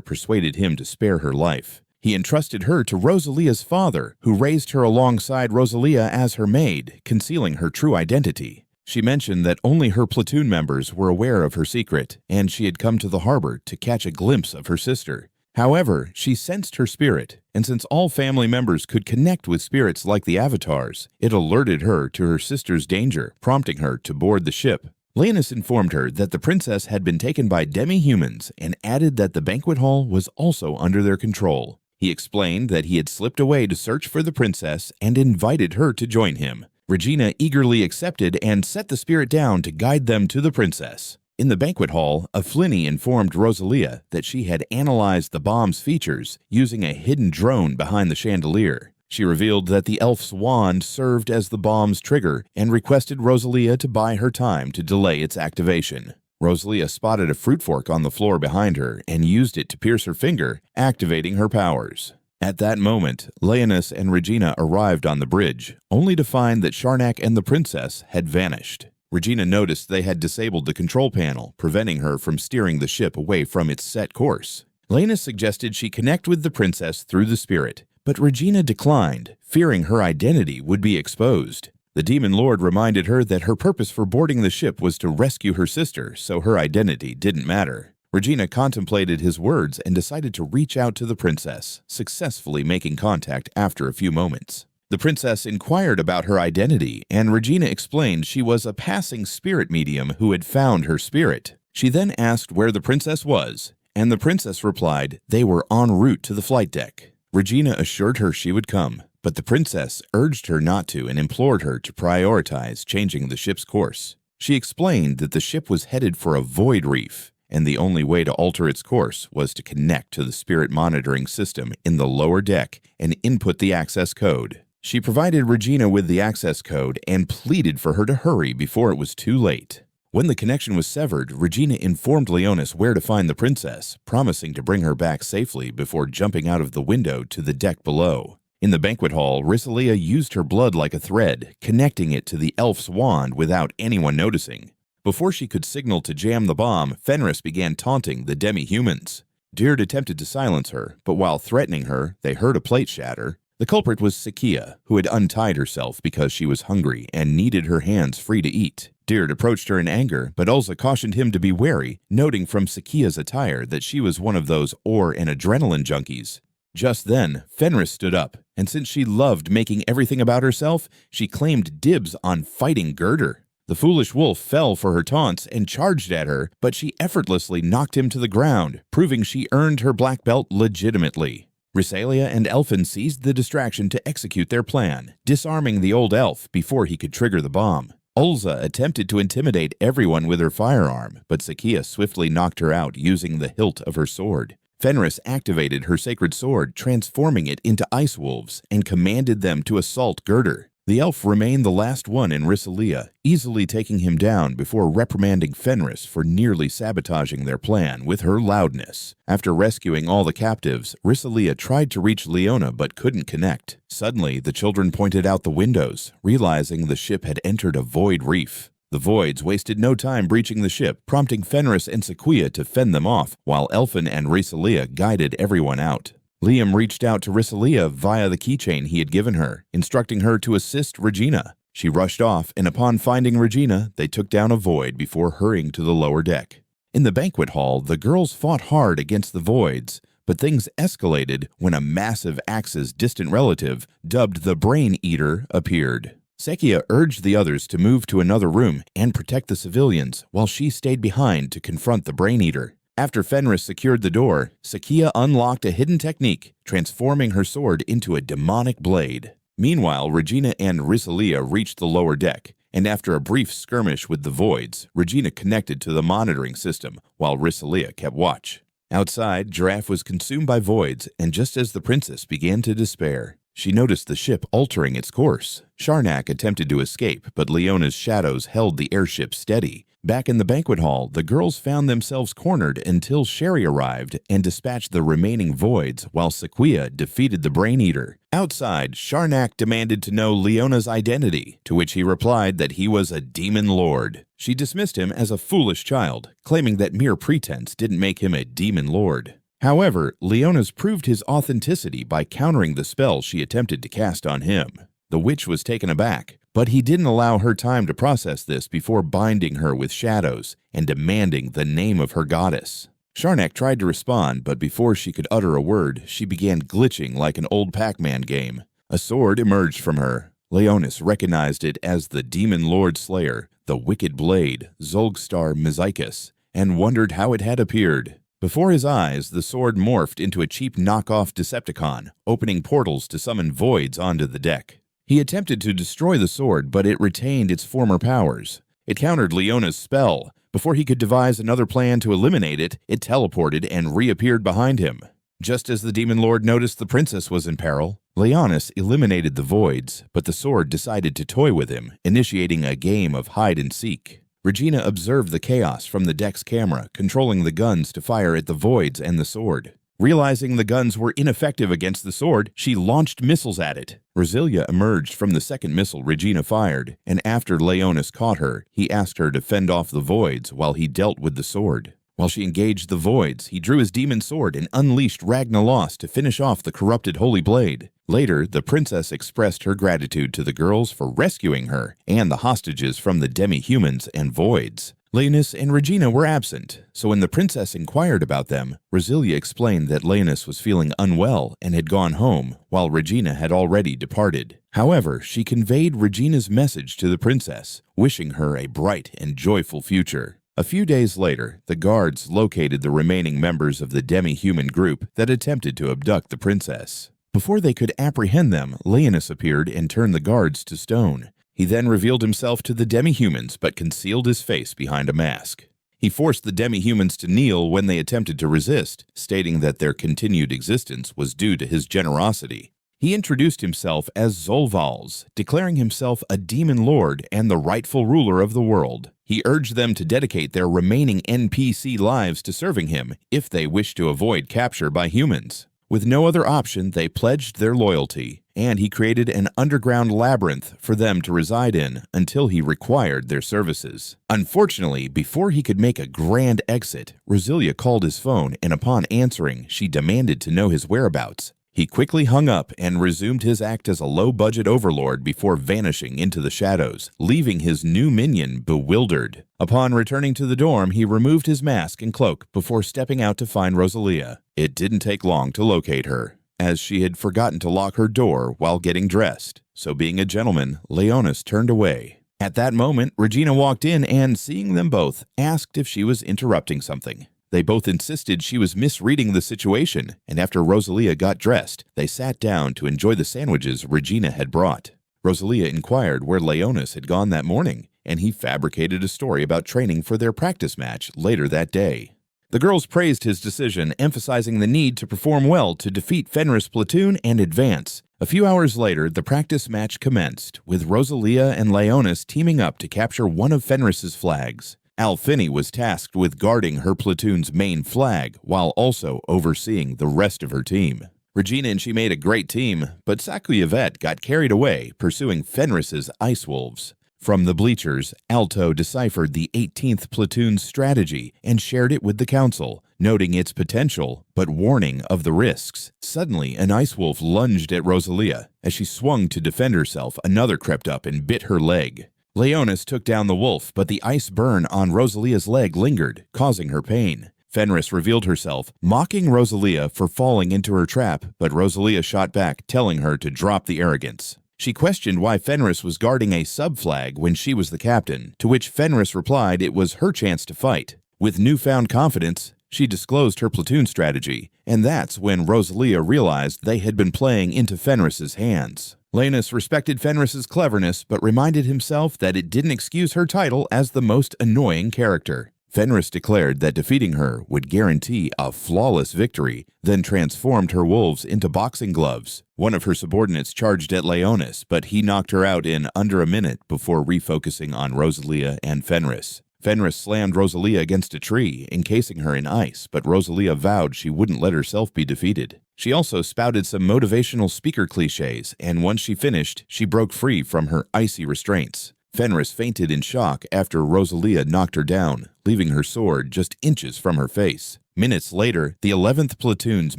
A: persuaded him to spare her life. He entrusted her to Rosalia's father, who raised her alongside Rosalia as her maid, concealing her true identity. She mentioned that only her platoon members were aware of her secret, and she had come to the harbor to catch a glimpse of her sister. However, she sensed her spirit, and since all family members could connect with spirits like the avatars, it alerted her to her sister's danger, prompting her to board the ship. Leonis informed her that the princess had been taken by demi-humans and added that the banquet hall was also under their control. He explained that he had slipped away to search for the princess and invited her to join him. Regina eagerly accepted and set the spirit down to guide them to the princess. In the banquet hall, Aflini informed Rosalia that she had analyzed the bomb's features using a hidden drone behind the chandelier. She revealed that the elf's wand served as the bomb's trigger and requested Rosalia to buy her time to delay its activation. Rosalia spotted a fruit fork on the floor behind her and used it to pierce her finger, activating her powers. At that moment, Leonis and Regina arrived on the bridge, only to find that Sharnak and the princess had vanished. Regina noticed they had disabled the control panel, preventing her from steering the ship away from its set course. Leonis suggested she connect with the princess through the spirit, but Regina declined, fearing her identity would be exposed. The demon lord reminded her that her purpose for boarding the ship was to rescue her sister, so her identity didn't matter. Regina contemplated his words and decided to reach out to the princess, successfully making contact after a few moments. The princess inquired about her identity, and Regina explained she was a passing spirit medium who had found her spirit. She then asked where the princess was, and the princess replied they were en route to the flight deck. Regina assured her she would come, but the princess urged her not to and implored her to prioritize changing the ship's course. She explained that the ship was headed for a void reef, and the only way to alter its course was to connect to the spirit monitoring system in the lower deck and input the access code. She provided Regina with the access code and pleaded for her to hurry before it was too late. When the connection was severed, Regina informed Leonis where to find the princess, promising to bring her back safely before jumping out of the window to the deck below. In the banquet hall, Rosalia used her blood like a thread, connecting it to the elf's wand without anyone noticing. Before she could signal to jam the bomb, Fenris began taunting the demi-humans. Dyrd attempted to silence her, but while threatening her, they heard a plate shatter. The culprit was Sakia, who had untied herself because she was hungry and needed her hands free to eat. Dyrd approached her in anger, but Ulza cautioned him to be wary, noting from Sakia's attire that she was one of those ore and adrenaline junkies. Just then, Fenris stood up, and since she loved making everything about herself, she claimed dibs on fighting Gerder. The foolish wolf fell for her taunts and charged at her, but she effortlessly knocked him to the ground, proving she earned her black belt legitimately. Risalia and Elfin seized the distraction to execute their plan, disarming the old elf before he could trigger the bomb. Ulza attempted to intimidate everyone with her firearm, but Sakia swiftly knocked her out using the hilt of her sword. Fenris activated her sacred sword, transforming it into ice wolves, and commanded them to assault Girder. The elf remained the last one in Risalia, easily taking him down before reprimanding Fenris for nearly sabotaging their plan with her loudness. After rescuing all the captives, Risalia tried to reach Leona but couldn't connect. Suddenly, the children pointed out the windows, realizing the ship had entered a void reef. The voids wasted no time breaching the ship, prompting Fenris and Sequia to fend them off, while Elfin and Risalia guided everyone out. Liam reached out to Risalia via the keychain he had given her, instructing her to assist Regina. She rushed off, and upon finding Regina, they took down a void before hurrying to the lower deck. In the banquet hall, the girls fought hard against the voids, but things escalated when a massive Axe's distant relative, dubbed the Brain Eater, appeared. Sekia urged the others to move to another room and protect the civilians, while she stayed behind to confront the Brain Eater. After Fenris secured the door, Sekia unlocked a hidden technique, transforming her sword into a demonic blade. Meanwhile, Regina and Risalia reached the lower deck, and after a brief skirmish with the voids, Regina connected to the monitoring system, while Risalia kept watch. Outside, Giraffe was consumed by voids, and just as the princess began to despair, she noticed the ship altering its course. Sharnak attempted to escape, but Leona's shadows held the airship steady. Back in the banquet hall, the girls found themselves cornered until Sherry arrived and dispatched the remaining voids while Sequia defeated the Brain Eater. Outside, Sharnak demanded to know Leona's identity, to which he replied that he was a demon lord. She dismissed him as a foolish child, claiming that mere pretense didn't make him a demon lord. However, Leona's proved his authenticity by countering the spell she attempted to cast on him. The witch was taken aback, but he didn't allow her time to process this before binding her with shadows and demanding the name of her goddess. Sharnak tried to respond, but before she could utter a word, she began glitching like an old Pac-Man game. A sword emerged from her. Leonis recognized it as the Demon Lord Slayer, the Wicked Blade, Zolgstar Mizaikus, and wondered how it had appeared. Before his eyes, the sword morphed into a cheap knockoff Decepticon, opening portals to summon voids onto the deck. He attempted to destroy the sword, but it retained its former powers. It countered Leona's spell. Before he could devise another plan to eliminate it, it teleported and reappeared behind him. Just as the Demon Lord noticed the princess was in peril, Leonis eliminated the voids, but the sword decided to toy with him, initiating a game of hide-and-seek. Regina observed the chaos from the deck's camera, controlling the guns to fire at the voids and the sword. Realizing the guns were ineffective against the sword, she launched missiles at it. Rosilia emerged from the second missile Regina fired, and after Leonis caught her, he asked her to fend off the voids while he dealt with the sword. While she engaged the voids, he drew his demon sword and unleashed Ragnalos to finish off the corrupted Holy Blade. Later, the princess expressed her gratitude to the girls for rescuing her and the hostages from the demi-humans and voids. Leonis and Regina were absent, so when the princess inquired about them, Rosilia explained that Leonis was feeling unwell and had gone home, while Regina had already departed. However, she conveyed Regina's message to the princess, wishing her a bright and joyful future. A few days later, the guards located the remaining members of the demi-human group that attempted to abduct the princess. Before they could apprehend them, Leonis appeared and turned the guards to stone. He then revealed himself to the demi-humans but concealed his face behind a mask. He forced the demi-humans to kneel when they attempted to resist, stating that their continued existence was due to his generosity. He introduced himself as Zolvals, declaring himself a demon lord and the rightful ruler of the world. He urged them to dedicate their remaining NPC lives to serving him if they wished to avoid capture by humans. With no other option, they pledged their loyalty, and he created an underground labyrinth for them to reside in until he required their services. Unfortunately, before he could make a grand exit, Rosilia called his phone, and upon answering, she demanded to know his whereabouts. He quickly hung up and resumed his act as a low-budget overlord before vanishing into the shadows, leaving his new minion bewildered. Upon returning to the dorm, he removed his mask and cloak before stepping out to find Rosalia. It didn't take long to locate her, as she had forgotten to lock her door while getting dressed. So being a gentleman, Leonis turned away. At that moment, Regina walked in and, seeing them both, asked if she was interrupting something. They both insisted she was misreading the situation, and after Rosalia got dressed, they sat down to enjoy the sandwiches Regina had brought. Rosalia inquired where Leonis had gone that morning, and he fabricated a story about training for their practice match later that day. The girls praised his decision, emphasizing the need to perform well to defeat Fenris' platoon and advance. A few hours later, the practice match commenced, with Rosalia and Leonis teaming up to capture one of Fenris's flags. Alfini was tasked with guarding her platoon's main flag, while also overseeing the rest of her team. Regina and she made a great team, but Sakuyavet got carried away, pursuing Fenris's ice wolves. From the bleachers, Alto deciphered the 18th platoon's strategy and shared it with the council, noting its potential, but warning of the risks. Suddenly, an ice wolf lunged at Rosalia. As she swung to defend herself, another crept up and bit her leg. Leonis took down the wolf, but the ice burn on Rosalia's leg lingered, causing her pain. Fenris revealed herself, mocking Rosalia for falling into her trap, but Rosalia shot back, telling her to drop the arrogance. She questioned why Fenris was guarding a sub-flag when she was the captain, to which Fenris replied it was her chance to fight. With newfound confidence, she disclosed her platoon strategy, and that's when Rosalia realized they had been playing into Fenris's hands. Leonis respected Fenris's cleverness, but reminded himself that it didn't excuse her title as the most annoying character. Fenris declared that defeating her would guarantee a flawless victory, then transformed her wolves into boxing gloves. One of her subordinates charged at Leonis, but he knocked her out in under a minute before refocusing on Rosalia and Fenris. Fenris slammed Rosalia against a tree, encasing her in ice, but Rosalia vowed she wouldn't let herself be defeated. She also spouted some motivational speaker cliches, and once she finished, she broke free from her icy restraints. Fenris fainted in shock after Rosalia knocked her down, leaving her sword just inches from her face. Minutes later, the 11th platoon's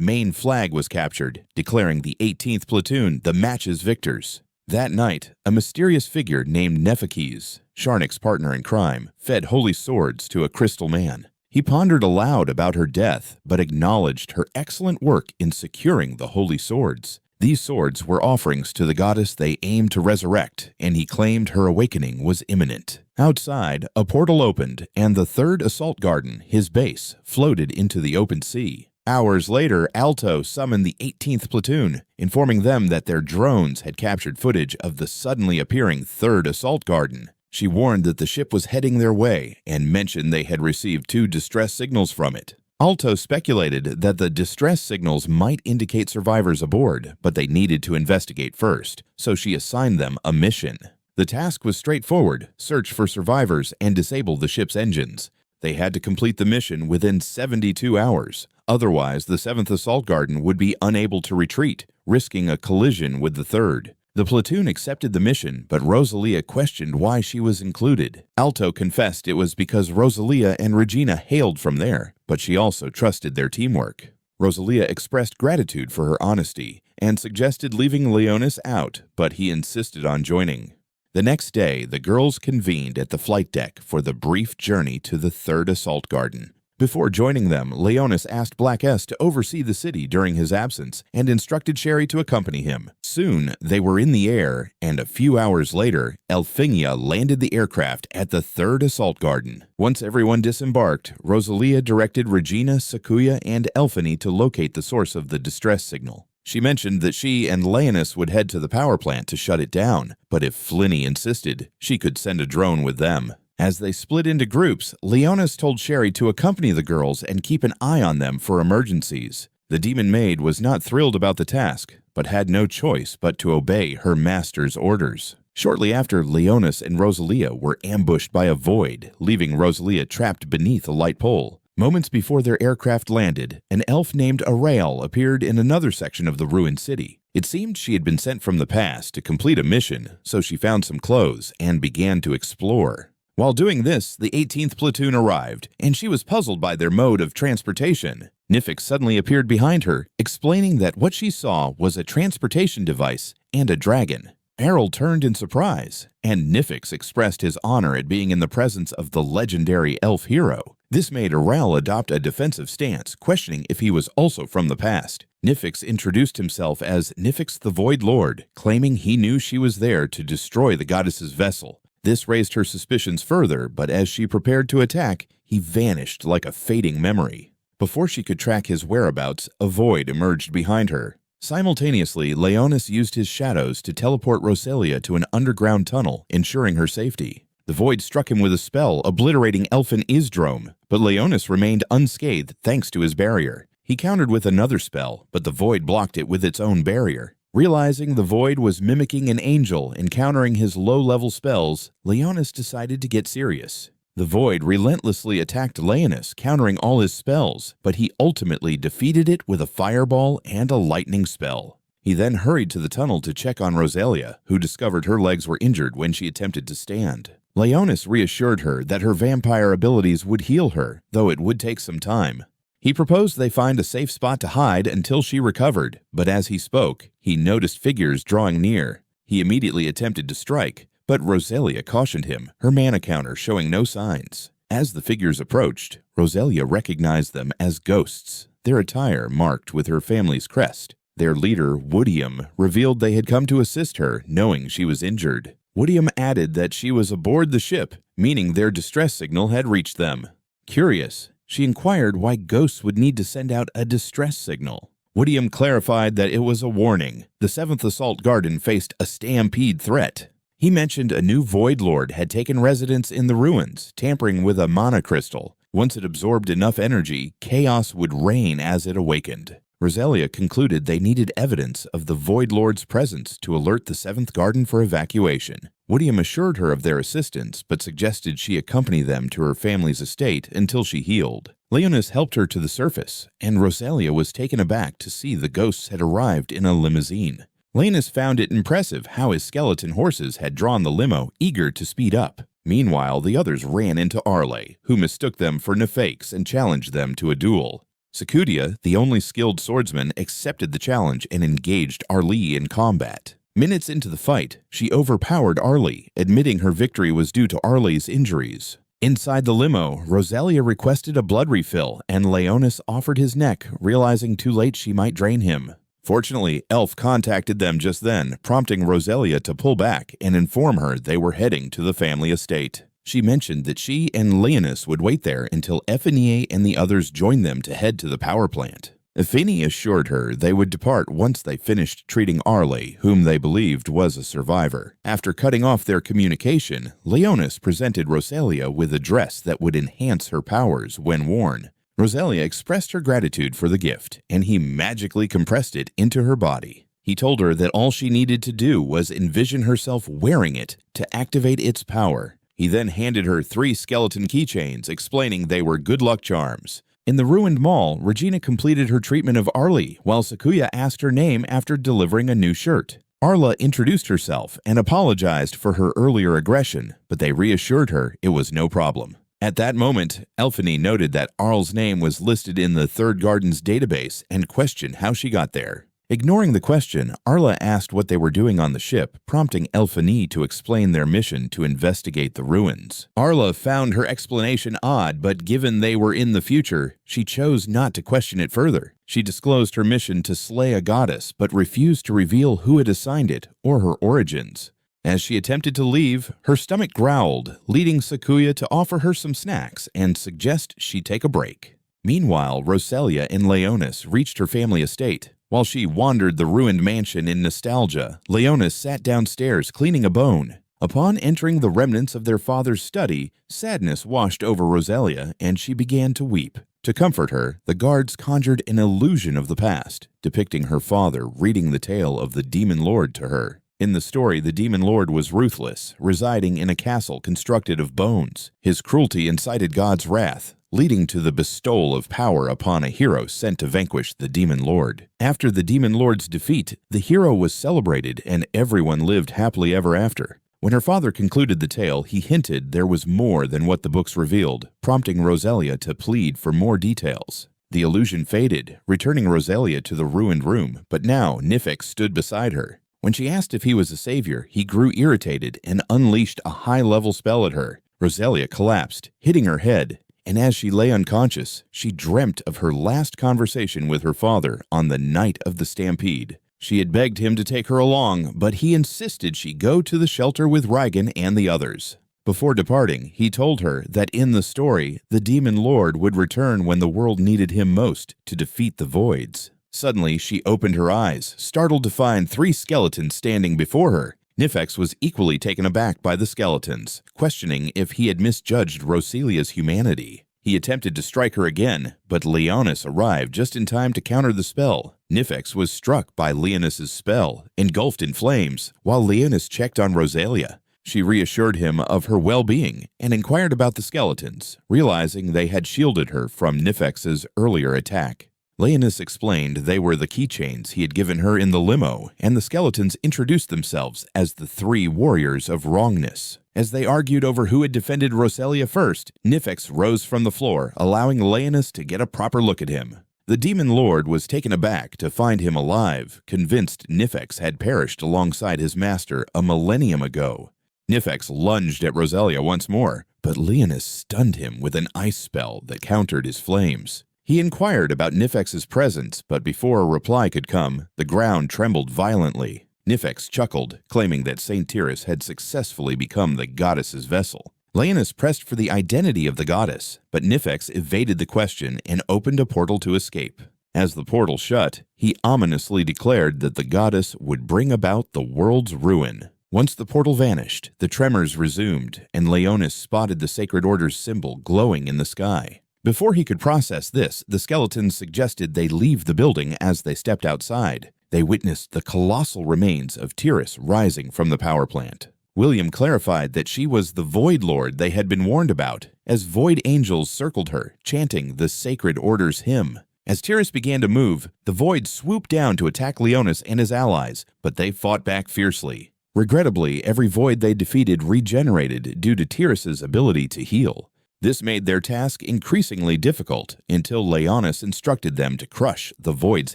A: main flag was captured, declaring the 18th platoon the match's victors. That night, a mysterious figure named Nephakes, Sharnik's partner in crime, fed holy swords to a crystal man. He pondered aloud about her death, but acknowledged her excellent work in securing the holy swords. These swords were offerings to the goddess they aimed to resurrect, and he claimed her awakening was imminent. Outside, a portal opened, and the 3rd Assault Garden, his base, floated into the open sea. Hours later, Alto summoned the 18th platoon, informing them that their drones had captured footage of the suddenly appearing 3rd Assault Garden. She warned that the ship was heading their way, and mentioned they had received 2 distress signals from it. Alto speculated that the distress signals might indicate survivors aboard, but they needed to investigate first, so she assigned them a mission. The task was straightforward: search for survivors and disable the ship's engines. They had to complete the mission within 72 hours. Otherwise, the 7th Assault Garden would be unable to retreat, risking a collision with the 3rd. The platoon accepted the mission, but Rosalia questioned why she was included. Alto confessed it was because Rosalia and Regina hailed from there, but she also trusted their teamwork. Rosalia expressed gratitude for her honesty and suggested leaving Leonis out, but he insisted on joining. The next day, the girls convened at the flight deck for the brief journey to the 3rd Assault Garden. Before joining them, Leonis asked Black S to oversee the city during his absence and instructed Sherry to accompany him. Soon, they were in the air, and a few hours later, Elfingia landed the aircraft at the 3rd Assault Garden. Once everyone disembarked, Rosalia directed Regina, Sakuya, and Elfini to locate the source of the distress signal. She mentioned that she and Leonis would head to the power plant to shut it down, but if Flinny insisted, she could send a drone with them. As they split into groups, Leonis told Sherry to accompany the girls and keep an eye on them for emergencies. The demon maid was not thrilled about the task, but had no choice but to obey her master's orders. Shortly after, Leonis and Rosalia were ambushed by a void, leaving Rosalia trapped beneath a light pole. Moments before their aircraft landed, an elf named Arael appeared in another section of the ruined city. It seemed she had been sent from the past to complete a mission, so she found some clothes and began to explore. While doing this, the 18th platoon arrived, and she was puzzled by their mode of transportation. Nifix suddenly appeared behind her, explaining that what she saw was a transportation device and a dragon. Errol turned in surprise, and Nifix expressed his honor at being in the presence of the legendary elf hero. This made Errol adopt a defensive stance, questioning if he was also from the past. Nifix introduced himself as Nifix the Void Lord, claiming he knew she was there to destroy the goddess's vessel. This raised her suspicions further, but as she prepared to attack, he vanished like a fading memory. Before she could track his whereabouts, a void emerged behind her. Simultaneously, Leonis used his shadows to teleport Rosalia to an underground tunnel, ensuring her safety. The void struck him with a spell, obliterating elfin Isdrome, but Leonis remained unscathed thanks to his barrier. He countered with another spell, but the void blocked it with its own barrier. Realizing the void was mimicking an angel and countering his low-level spells, Leonis decided to get serious. The void relentlessly attacked Leonis, countering all his spells, but he ultimately defeated it with a fireball and a lightning spell. He then hurried to the tunnel to check on Rosalia, who discovered her legs were injured when she attempted to stand. Leonis reassured her that her vampire abilities would heal her, though it would take some time. He proposed they find a safe spot to hide until she recovered, but as he spoke, he noticed figures drawing near. He immediately attempted to strike, but Rosalia cautioned him, her mana counter showing no signs. As the figures approached, Rosalia recognized them as ghosts, their attire marked with her family's crest. Their leader, Woodium, revealed they had come to assist her, knowing she was injured. Woodium added that she was aboard the ship, meaning their distress signal had reached them. Curious, she inquired why ghosts would need to send out a distress signal. Woodium clarified that it was a warning. The 7th Assault Garden faced a stampede threat. He mentioned a new Void Lord had taken residence in the ruins, tampering with a mana crystal. Once it absorbed enough energy, chaos would reign as it awakened. Rosalia concluded they needed evidence of the Void Lord's presence to alert the 7th Garden for evacuation. Woodium assured her of their assistance, but suggested she accompany them to her family's estate until she healed. Leonis helped her to the surface, and Rosalia was taken aback to see the ghosts had arrived in a limousine. Leonis found it impressive how his skeleton horses had drawn the limo, eager to speed up. Meanwhile, the others ran into Arle, who mistook them for Nefakes and challenged them to a duel. Secudia, the only skilled swordsman, accepted the challenge and engaged Arle in combat. Minutes into the fight, she overpowered Arle, admitting her victory was due to Arle's injuries. Inside the limo, Rosalia requested a blood refill, and Leonis offered his neck, realizing too late she might drain him. Fortunately, Elf contacted them just then, prompting Rosalia to pull back and inform her they were heading to the family estate. She mentioned that she and Leonis would wait there until Ephenie and the others joined them to head to the power plant. Ephenie assured her they would depart once they finished treating Arle, whom they believed was a survivor. After cutting off their communication, Leonis presented Rosalia with a dress that would enhance her powers when worn. Rosalia expressed her gratitude for the gift, and he magically compressed it into her body. He told her that all she needed to do was envision herself wearing it to activate its power. He then handed her 3 skeleton keychains, explaining they were good luck charms. In the ruined mall, Regina completed her treatment of Arle, while Sequoia asked her name after delivering a new shirt. Arla introduced herself and apologized for her earlier aggression, but they reassured her it was no problem. At that moment, Elphanie noted that Arl's name was listed in the Third Garden's database and questioned how she got there. Ignoring the question, Arla asked what they were doing on the ship, prompting Elphanie to explain their mission to investigate the ruins. Arla found her explanation odd, but given they were in the future, she chose not to question it further. She disclosed her mission to slay a goddess, but refused to reveal who had assigned it or her origins. As she attempted to leave, her stomach growled, leading Sakuya to offer her some snacks and suggest she take a break. Meanwhile, Rosalia and Leonis reached her family estate. While she wandered the ruined mansion in nostalgia, Leonis sat downstairs cleaning a bone. Upon entering the remnants of their father's study, sadness washed over Rosalia and she began to weep. To comfort her, the guards conjured an illusion of the past, depicting her father reading the tale of the Demon Lord to her. In the story, the Demon Lord was ruthless, residing in a castle constructed of bones. His cruelty incited God's wrath, leading to the bestowal of power upon a hero sent to vanquish the Demon Lord. After the Demon Lord's defeat, the hero was celebrated and everyone lived happily ever after. When her father concluded the tale, he hinted there was more than what the books revealed, prompting Rosalia to plead for more details. The illusion faded, returning Rosalia to the ruined room, but now Nifix stood beside her. When she asked if he was a savior, he grew irritated and unleashed a high-level spell at her. Rosalia collapsed, hitting her head, and as she lay unconscious, she dreamt of her last conversation with her father on the night of the stampede. She had begged him to take her along, but he insisted she go to the shelter with Reigen and the others. Before departing, he told her that in the story, the Demon Lord would return when the world needed him most to defeat the Voids. Suddenly, she opened her eyes, startled to find 3 skeletons standing before her. Nifex was equally taken aback by the skeletons, questioning if he had misjudged Roselia's humanity. He attempted to strike her again, but Leonis arrived just in time to counter the spell. Nifex was struck by Leonis's spell, engulfed in flames, while Leonis checked on Rosalia. She reassured him of her well-being and inquired about the skeletons, realizing they had shielded her from Nifex's earlier attack. Leonis explained they were the keychains he had given her in the limo, and the skeletons introduced themselves as the 3 warriors of wrongness. As they argued over who had defended Rosalia first, Nifex rose from the floor, allowing Leonis to get a proper look at him. The demon lord was taken aback to find him alive, convinced Nifex had perished alongside his master a millennium ago. Nifex lunged at Rosalia once more, but Leonis stunned him with an ice spell that countered his flames. He inquired about Nifex's presence, but before a reply could come, the ground trembled violently. Nifex chuckled, claiming that Saint Tyrus had successfully become the goddess's vessel. Leonis pressed for the identity of the goddess, but Nifex evaded the question and opened a portal to escape. As the portal shut, he ominously declared that the goddess would bring about the world's ruin. Once the portal vanished, the tremors resumed, and Leonis spotted the Sacred Order's symbol glowing in the sky. Before he could process this, the skeletons suggested they leave the building. As they stepped outside, they witnessed the colossal remains of Tyrus rising from the power plant. William clarified that she was the Void Lord they had been warned about, as void angels circled her, chanting the Sacred Order's hymn. As Tyrus began to move, the Void swooped down to attack Leonis and his allies, but they fought back fiercely. Regrettably, every Void they defeated regenerated due to Tyrus's ability to heal. This made their task increasingly difficult until Leonis instructed them to crush the Void's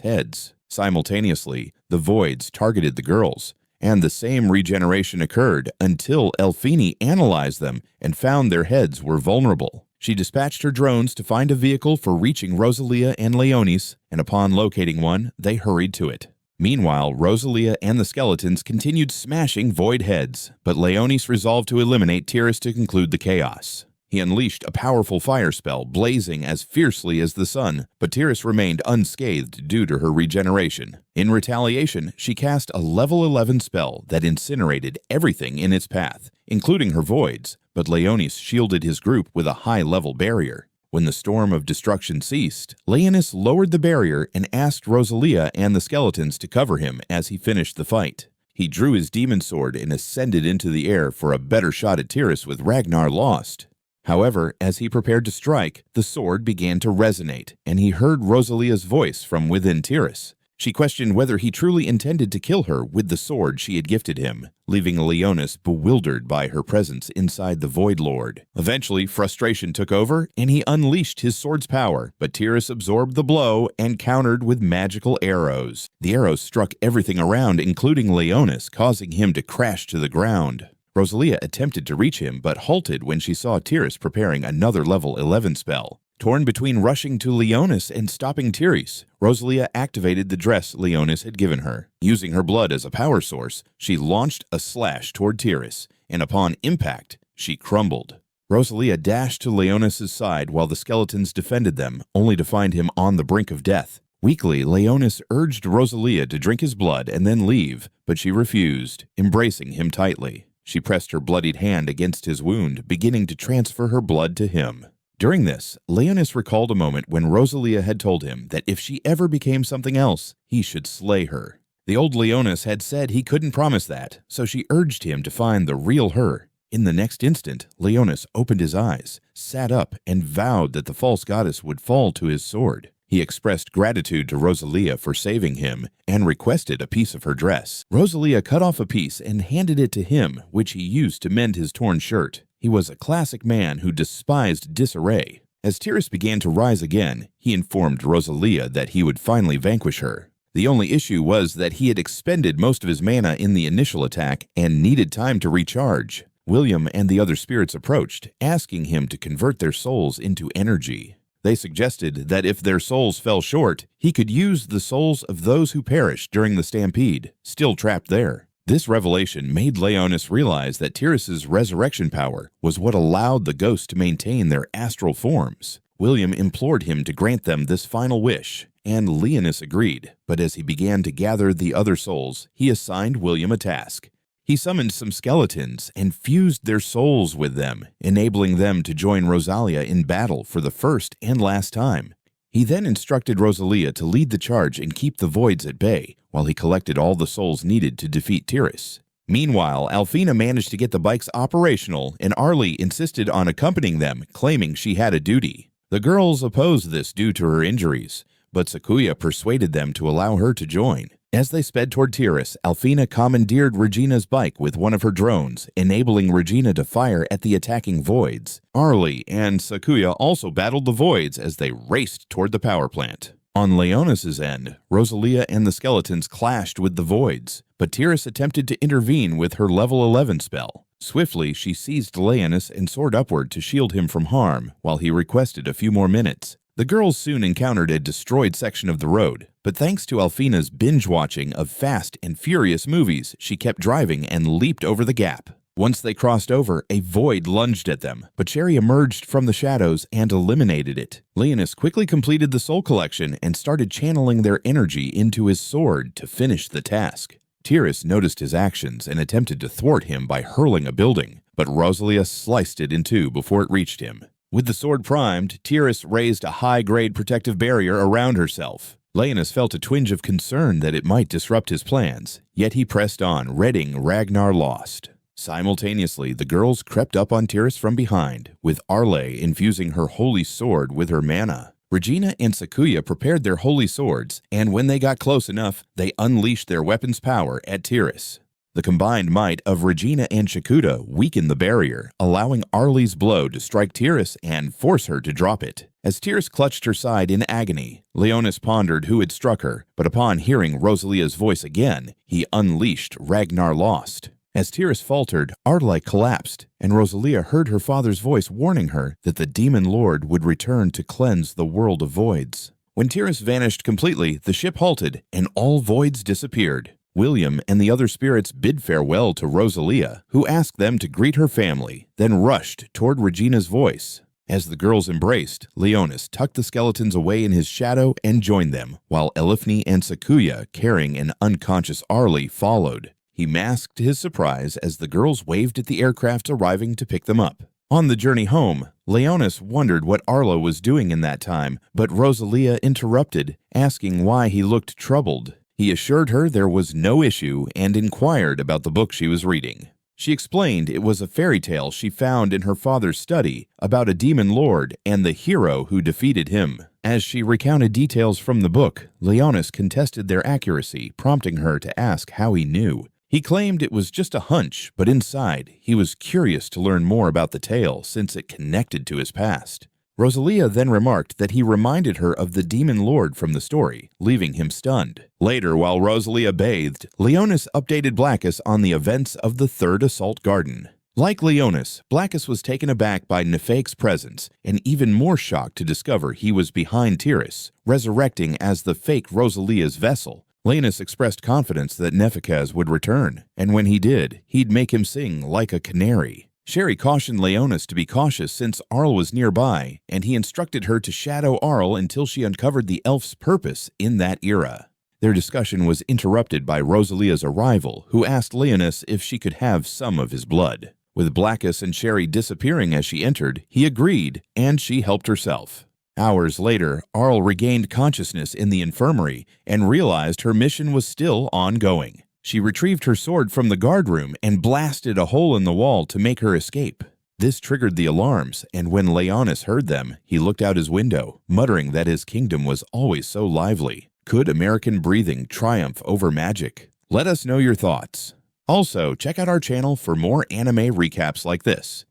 A: heads. Simultaneously, the Voids targeted the girls, and the same regeneration occurred until Elfini analyzed them and found their heads were vulnerable. She dispatched her drones to find a vehicle for reaching Rosalia and Leonis, and upon locating one, they hurried to it. Meanwhile, Rosalia and the skeletons continued smashing Void heads, but Leonis resolved to eliminate Tyrus to conclude the chaos. He unleashed a powerful fire spell, blazing as fiercely as the sun, but Tyrus remained unscathed due to her regeneration. In retaliation, she cast a level 11 spell that incinerated everything in its path, including her voids, but Leonis shielded his group with a high-level barrier. When the storm of destruction ceased, Leonis lowered the barrier and asked Rosalia and the skeletons to cover him as he finished the fight. He drew his demon sword and ascended into the air for a better shot at Tyrus with Ragnar lost. However, as he prepared to strike, the sword began to resonate, and he heard Rosalia's voice from within Tyrus. She questioned whether he truly intended to kill her with the sword she had gifted him, leaving Leonis bewildered by her presence inside the Void Lord. Eventually, frustration took over, and he unleashed his sword's power, but Tyrus absorbed the blow and countered with magical arrows. The arrows struck everything around, including Leonis, causing him to crash to the ground. Rosalia attempted to reach him, but halted when she saw Tyrus preparing another level 11 spell. Torn between rushing to Leonis and stopping Tyrus, Rosalia activated the dress Leonis had given her. Using her blood as a power source, she launched a slash toward Tyrus, and upon impact, she crumbled. Rosalia dashed to Leonis' side while the skeletons defended them, only to find him on the brink of death. Weakly, Leonis urged Rosalia to drink his blood and then leave, but she refused, embracing him tightly. She pressed her bloodied hand against his wound, beginning to transfer her blood to him. During this, Leonis recalled a moment when Rosalia had told him that if she ever became something else, he should slay her. The old Leonis had said he couldn't promise that, so she urged him to find the real her. In the next instant, Leonis opened his eyes, sat up, and vowed that the false goddess would fall to his sword. He expressed gratitude to Rosalia for saving him and requested a piece of her dress. Rosalia cut off a piece and handed it to him, which he used to mend his torn shirt. He was a classic man who despised disarray. As Tyrus began to rise again, he informed Rosalia that he would finally vanquish her. The only issue was that he had expended most of his mana in the initial attack and needed time to recharge. William and the other spirits approached, asking him to convert their souls into energy. They suggested that if their souls fell short, he could use the souls of those who perished during the stampede, still trapped there. This revelation made Leonis realize that Tyrus's resurrection power was what allowed the ghosts to maintain their astral forms. William implored him to grant them this final wish, and Leonis agreed, but as he began to gather the other souls, he assigned William a task. He summoned some skeletons and fused their souls with them, enabling them to join Rosalia in battle for the first and last time. He then instructed Rosalia to lead the charge and keep the voids at bay, while he collected all the souls needed to defeat Tyrus. Meanwhile, Alfina managed to get the bikes operational, and Arlie insisted on accompanying them, claiming she had a duty. The girls opposed this due to her injuries, but Sakuya persuaded them to allow her to join. As they sped toward Tyrus, Alfina commandeered Regina's bike with one of her drones, enabling Regina to fire at the attacking voids. Arlie and Sakuya also battled the voids as they raced toward the power plant. On Leonis's end, Rosalia and the skeletons clashed with the voids, but Tyrus attempted to intervene with her level 11 spell. Swiftly, she seized Leonis and soared upward to shield him from harm, while he requested a few more minutes. The girls soon encountered a destroyed section of the road, but thanks to Alfina's binge-watching of Fast and Furious movies, she kept driving and leaped over the gap. Once they crossed over, a void lunged at them, but Sherry emerged from the shadows and eliminated it. Leonis quickly completed the soul collection and started channeling their energy into his sword to finish the task. Tyrus noticed his actions and attempted to thwart him by hurling a building, but Rosalia sliced it in two before it reached him. With the sword primed, Tyrus raised a high-grade protective barrier around herself. Leonis felt a twinge of concern that it might disrupt his plans, yet he pressed on, readying Ragnar Lost. Simultaneously, the girls crept up on Tyrus from behind, with Arle infusing her holy sword with her mana. Regina and Sakuya prepared their holy swords, and when they got close enough, they unleashed their weapon's power at Tyrus. The combined might of Regina and Shakuta weakened the barrier, allowing Arle's blow to strike Tyrus and force her to drop it. As Tyrus clutched her side in agony, Leonis pondered who had struck her, but upon hearing Rosalia's voice again, he unleashed Ragnar Lost. As Tyrus faltered, Arle collapsed, and Rosalia heard her father's voice warning her that the demon lord would return to cleanse the world of voids. When Tyrus vanished completely, the ship halted, and all voids disappeared. William and the other spirits bid farewell to Rosalia, who asked them to greet her family, then rushed toward Regina's voice. As the girls embraced, Leonis tucked the skeletons away in his shadow and joined them, while Elifni and Sakuya, carrying an unconscious Arlie, followed. He masked his surprise as the girls waved at the aircrafts arriving to pick them up. On the journey home, Leonis wondered what Arlo was doing in that time, but Rosalia interrupted, asking why he looked troubled. He assured her there was no issue and inquired about the book she was reading. She explained it was a fairy tale she found in her father's study about a demon lord and the hero who defeated him. As she recounted details from the book, Leonis contested their accuracy, prompting her to ask how he knew. He claimed it was just a hunch, but inside, he was curious to learn more about the tale since it connected to his past. Rosalia then remarked that he reminded her of the demon lord from the story, leaving him stunned. Later, while Rosalia bathed, Leonis updated Blackus on the events of the Third Assault Garden. Like Leonis, Blackus was taken aback by Nefak's presence, and even more shocked to discover he was behind Tyrus, resurrecting as the fake Rosalia's vessel. Leonis expressed confidence that Nefakaz would return, and when he did, he'd make him sing like a canary. Sherry cautioned Leonis to be cautious since Arl was nearby, and he instructed her to shadow Arl until she uncovered the elf's purpose in that era. Their discussion was interrupted by Rosalia's arrival, who asked Leonis if she could have some of his blood. With Blackus and Sherry disappearing as she entered, he agreed, and she helped herself. Hours later, Arl regained consciousness in the infirmary and realized her mission was still ongoing. She retrieved her sword from the guard room and blasted a hole in the wall to make her escape. This triggered the alarms, and when Leonis heard them, he looked out his window, muttering that his kingdom was always so lively. Could American breathing triumph over magic? Let us know your thoughts. Also, check out our channel for more anime recaps like this.